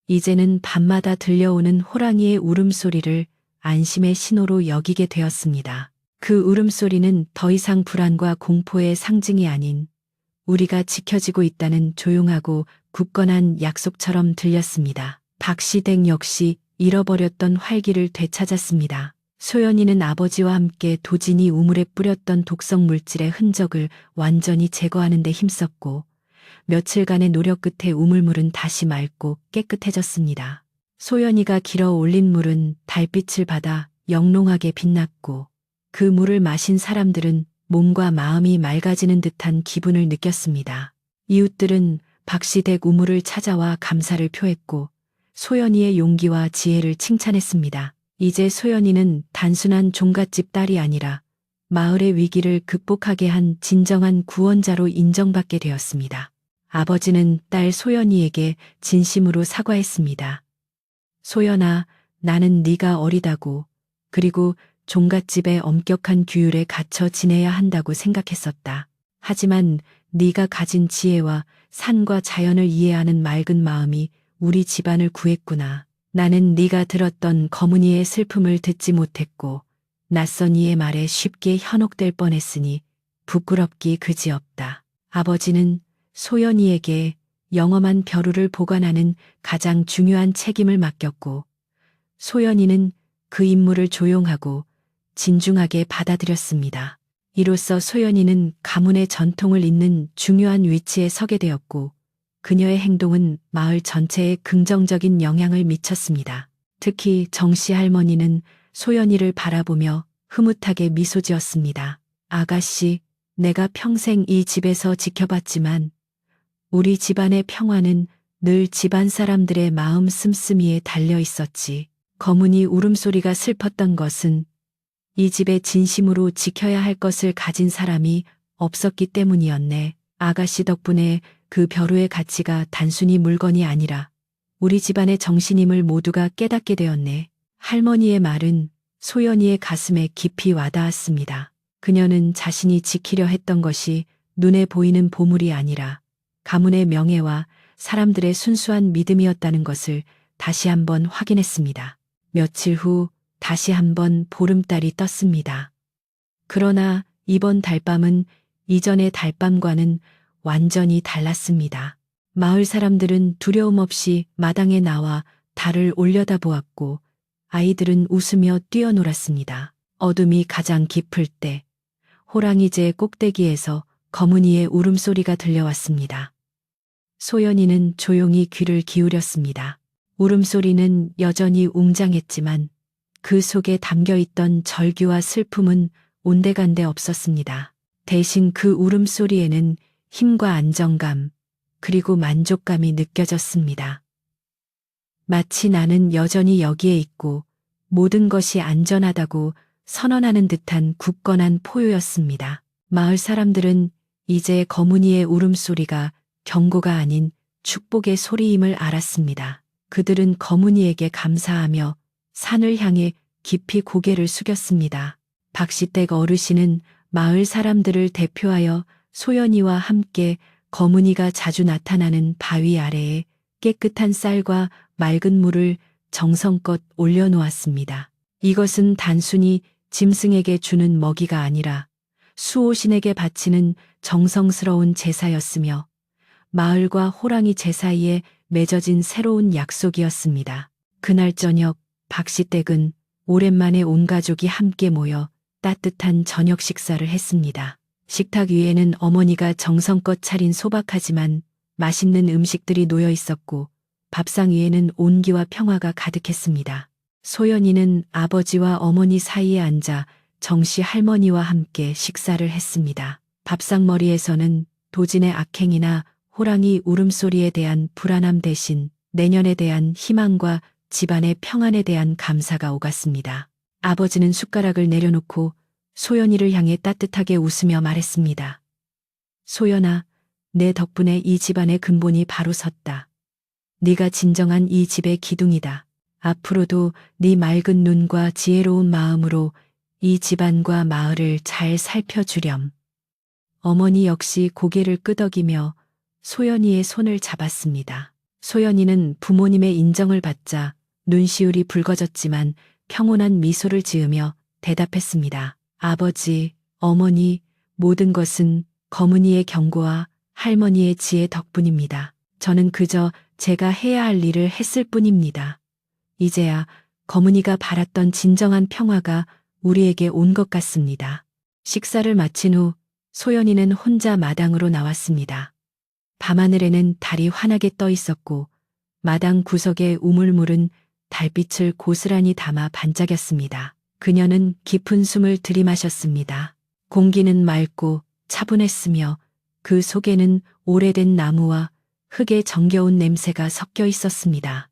이제는 밤마다 들려오는 호랑이의 울음소리를 안심의 신호로 여기게 되었습니다. 그 울음소리는 더 이상 불안과 공포의 상징이 아닌 우리가 지켜지고 있다는 조용하고 굳건한 약속처럼 들렸습니다. 박시댁 역시 잃어버렸던 활기를 되찾았습니다. 소연이는 아버지와 함께 도진이 우물에 뿌렸던 독성 물질의 흔적을 완전히 제거하는 데 힘썼고 며칠간의 노력 끝에 우물물은 다시 맑고 깨끗해졌습니다. 소연이가 길어 올린 물은 달빛을 받아 영롱하게 빛났고 그 물을 마신 사람들은 몸과 마음이 맑아지는 듯한 기분을 느꼈습니다. 이웃들은 박시댁 우물을 찾아와 감사를 표했고 소연이의 용기와 지혜를 칭찬했습니다. 이제 소연이는 단순한 종갓집 딸이 아니라 마을의 위기를 극복하게 한 진정한 구원자로 인정받게 되었습니다. 아버지는 딸 소연이에게 진심으로 사과했습니다. 소연아, 나는 네가 어리다고 그리고 종갓집의 엄격한 규율에 갇혀 지내야 한다고 생각했었다. 하지만 네가 가진 지혜와 산과 자연을 이해하는 맑은 마음이 우리 집안을 구했구나. 나는 네가 들었던 거문이의 슬픔을 듣지 못했고 낯선 이의 말에 쉽게 현혹될 뻔했으니 부끄럽기 그지없다. 아버지는 소연이에게 영험한 벼루를 보관하는 가장 중요한 책임을 맡겼고 소연이는 그 임무를 조용하고 진중하게 받아들였습니다. 이로써 소연이는 가문의 전통을 잇는 중요한 위치에 서게 되었고 그녀의 행동은 마을 전체에 긍정적인 영향을 미쳤습니다. 특히 정씨 할머니는 소연이를 바라보며 흐뭇하게 미소 지었습니다. 아가씨, 내가 평생 이 집에서 지켜봤지만 우리 집안의 평화는 늘 집안 사람들의 마음 씀씀이에 달려 있었지. 거문이 울음소리가 슬펐던 것은 이 집에 진심으로 지켜야 할 것을 가진 사람이 없었기 때문이었네. 아가씨 덕분에 그 벼루의 가치가 단순히 물건이 아니라 우리 집안의 정신임을 모두가 깨닫게 되었네. 할머니의 말은 소연이의 가슴에 깊이 와닿았습니다. 그녀는 자신이 지키려 했던 것이 눈에 보이는 보물이 아니라 가문의 명예와 사람들의 순수한 믿음이었다는 것을 다시 한번 확인했습니다. 며칠 후 다시 한번 보름달이 떴습니다. 그러나 이번 달밤은 이전의 달밤과는 완전히 달랐습니다. 마을 사람들은 두려움 없이 마당에 나와 달을 올려다보았고 아이들은 웃으며 뛰어놀았습니다. 어둠이 가장 깊을 때 호랑이제 꼭대기에서 거문이의 울음소리가 들려왔습니다. 소연이는 조용히 귀를 기울였습니다. 울음소리는 여전히 웅장했지만 그 속에 담겨있던 절규와 슬픔은 온데간데 없었습니다. 대신 그 울음소리에는 힘과 안정감, 그리고 만족감이 느껴졌습니다. 마치 나는 여전히 여기에 있고 모든 것이 안전하다고 선언하는 듯한 굳건한 포효였습니다. 마을 사람들은 이제 거문이의 울음소리가 경고가 아닌 축복의 소리임을 알았습니다. 그들은 거문이에게 감사하며 산을 향해 깊이 고개를 숙였습니다. 박시댁 어르신은 마을 사람들을 대표하여 소연이와 함께 거문이가 자주 나타나는 바위 아래에 깨끗한 쌀과 맑은 물을 정성껏 올려놓았습니다. 이것은 단순히 짐승에게 주는 먹이가 아니라 수호신에게 바치는 정성스러운 제사였으며 마을과 호랑이 제 사이에 맺어진 새로운 약속이었습니다. 그날 저녁 박시댁은 오랜만에 온 가족이 함께 모여 따뜻한 저녁 식사를 했습니다. 식탁 위에는 어머니가 정성껏 차린 소박하지만 맛있는 음식들이 놓여 있었고 밥상 위에는 온기와 평화가 가득했습니다. 소연이는 아버지와 어머니 사이에 앉아 정씨 할머니와 함께 식사를 했습니다. 밥상머리에서는 도진의 악행이나 호랑이 울음소리에 대한 불안함 대신 내년에 대한 희망과 집안의 평안에 대한 감사가 오갔습니다. 아버지는 숟가락을 내려놓고 소연이를 향해 따뜻하게 웃으며 말했습니다. 소연아, 내 덕분에 이 집안의 근본이 바로 섰다. 네가 진정한 이 집의 기둥이다. 앞으로도 네 맑은 눈과 지혜로운 마음으로 이 집안과 마을을 잘 살펴주렴. 어머니 역시 고개를 끄덕이며 소연이의 손을 잡았습니다. 소연이는 부모님의 인정을 받자 눈시울이 붉어졌지만 평온한 미소를 지으며 대답했습니다. 아버지, 어머니, 모든 것은 거문이의 경고와 할머니의 지혜 덕분입니다. 저는 그저 제가 해야 할 일을 했을 뿐입니다. 이제야 거문이가 바랐던 진정한 평화가 우리에게 온 것 같습니다. 식사를 마친 후 소연이는 혼자 마당으로 나왔습니다. 밤하늘에는 달이 환하게 떠 있었고 마당 구석에 우물물은 달빛을 고스란히 담아 반짝였습니다. 그녀는 깊은 숨을 들이마셨습니다. 공기는 맑고 차분했으며 그 속에는 오래된 나무와 흙의 정겨운 냄새가 섞여 있었습니다.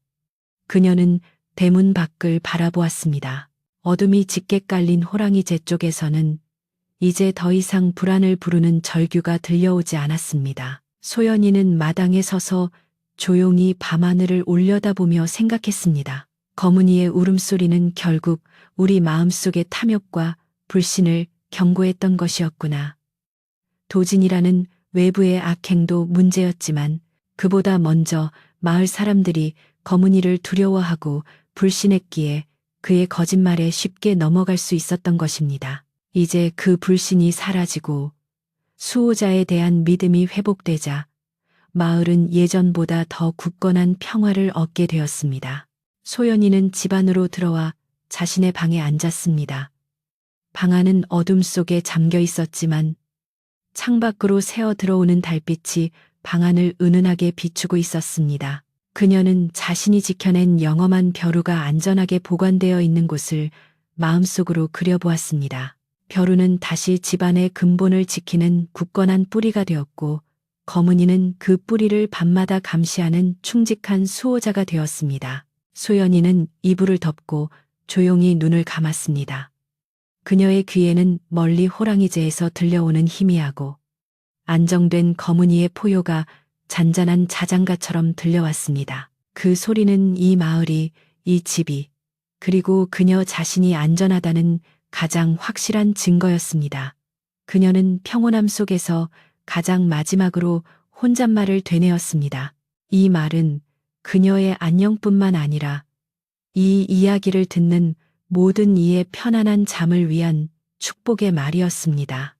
그녀는 대문 밖을 바라보았습니다. 어둠이 짙게 깔린 호랑이제 쪽에서는 이제 더 이상 불안을 부르는 절규가 들려오지 않았습니다. 소연이는 마당에 서서 조용히 밤하늘을 올려다보며 생각했습니다. 거문이의 울음소리는 결국 우리 마음속의 탐욕과 불신을 경고했던 것이었구나. 도진이라는 외부의 악행도 문제였지만 그보다 먼저 마을 사람들이 거문이를 두려워하고 불신했기에 그의 거짓말에 쉽게 넘어갈 수 있었던 것입니다. 이제 그 불신이 사라지고 수호자에 대한 믿음이 회복되자 마을은 예전보다 더 굳건한 평화를 얻게 되었습니다. 소연이는 집 안으로 들어와 자신의 방에 앉았습니다. 방 안은 어둠 속에 잠겨 있었지만 창밖으로 새어 들어오는 달빛이 방 안을 은은하게 비추고 있었습니다. 그녀는 자신이 지켜낸 영험한 벼루가 안전하게 보관되어 있는 곳을 마음속으로 그려보았습니다. 벼루는 다시 집안의 근본을 지키는 굳건한 뿌리가 되었고 거문이는 그 뿌리를 밤마다 감시하는 충직한 수호자가 되었습니다. 소연이는 이불을 덮고 조용히 눈을 감았습니다. 그녀의 귀에는 멀리 호랑이제에서 들려오는 희미하고 안정된 거문이의 포효가 잔잔한 자장가처럼 들려왔습니다. 그 소리는 이 마을이, 이 집이, 그리고 그녀 자신이 안전하다는 가장 확실한 증거였습니다. 그녀는 평온함 속에서 가장 마지막으로 혼잣말을 되뇌었습니다. 이 말은 그녀의 안녕뿐만 아니라 이 이야기를 듣는 모든 이의 편안한 잠을 위한 축복의 말이었습니다.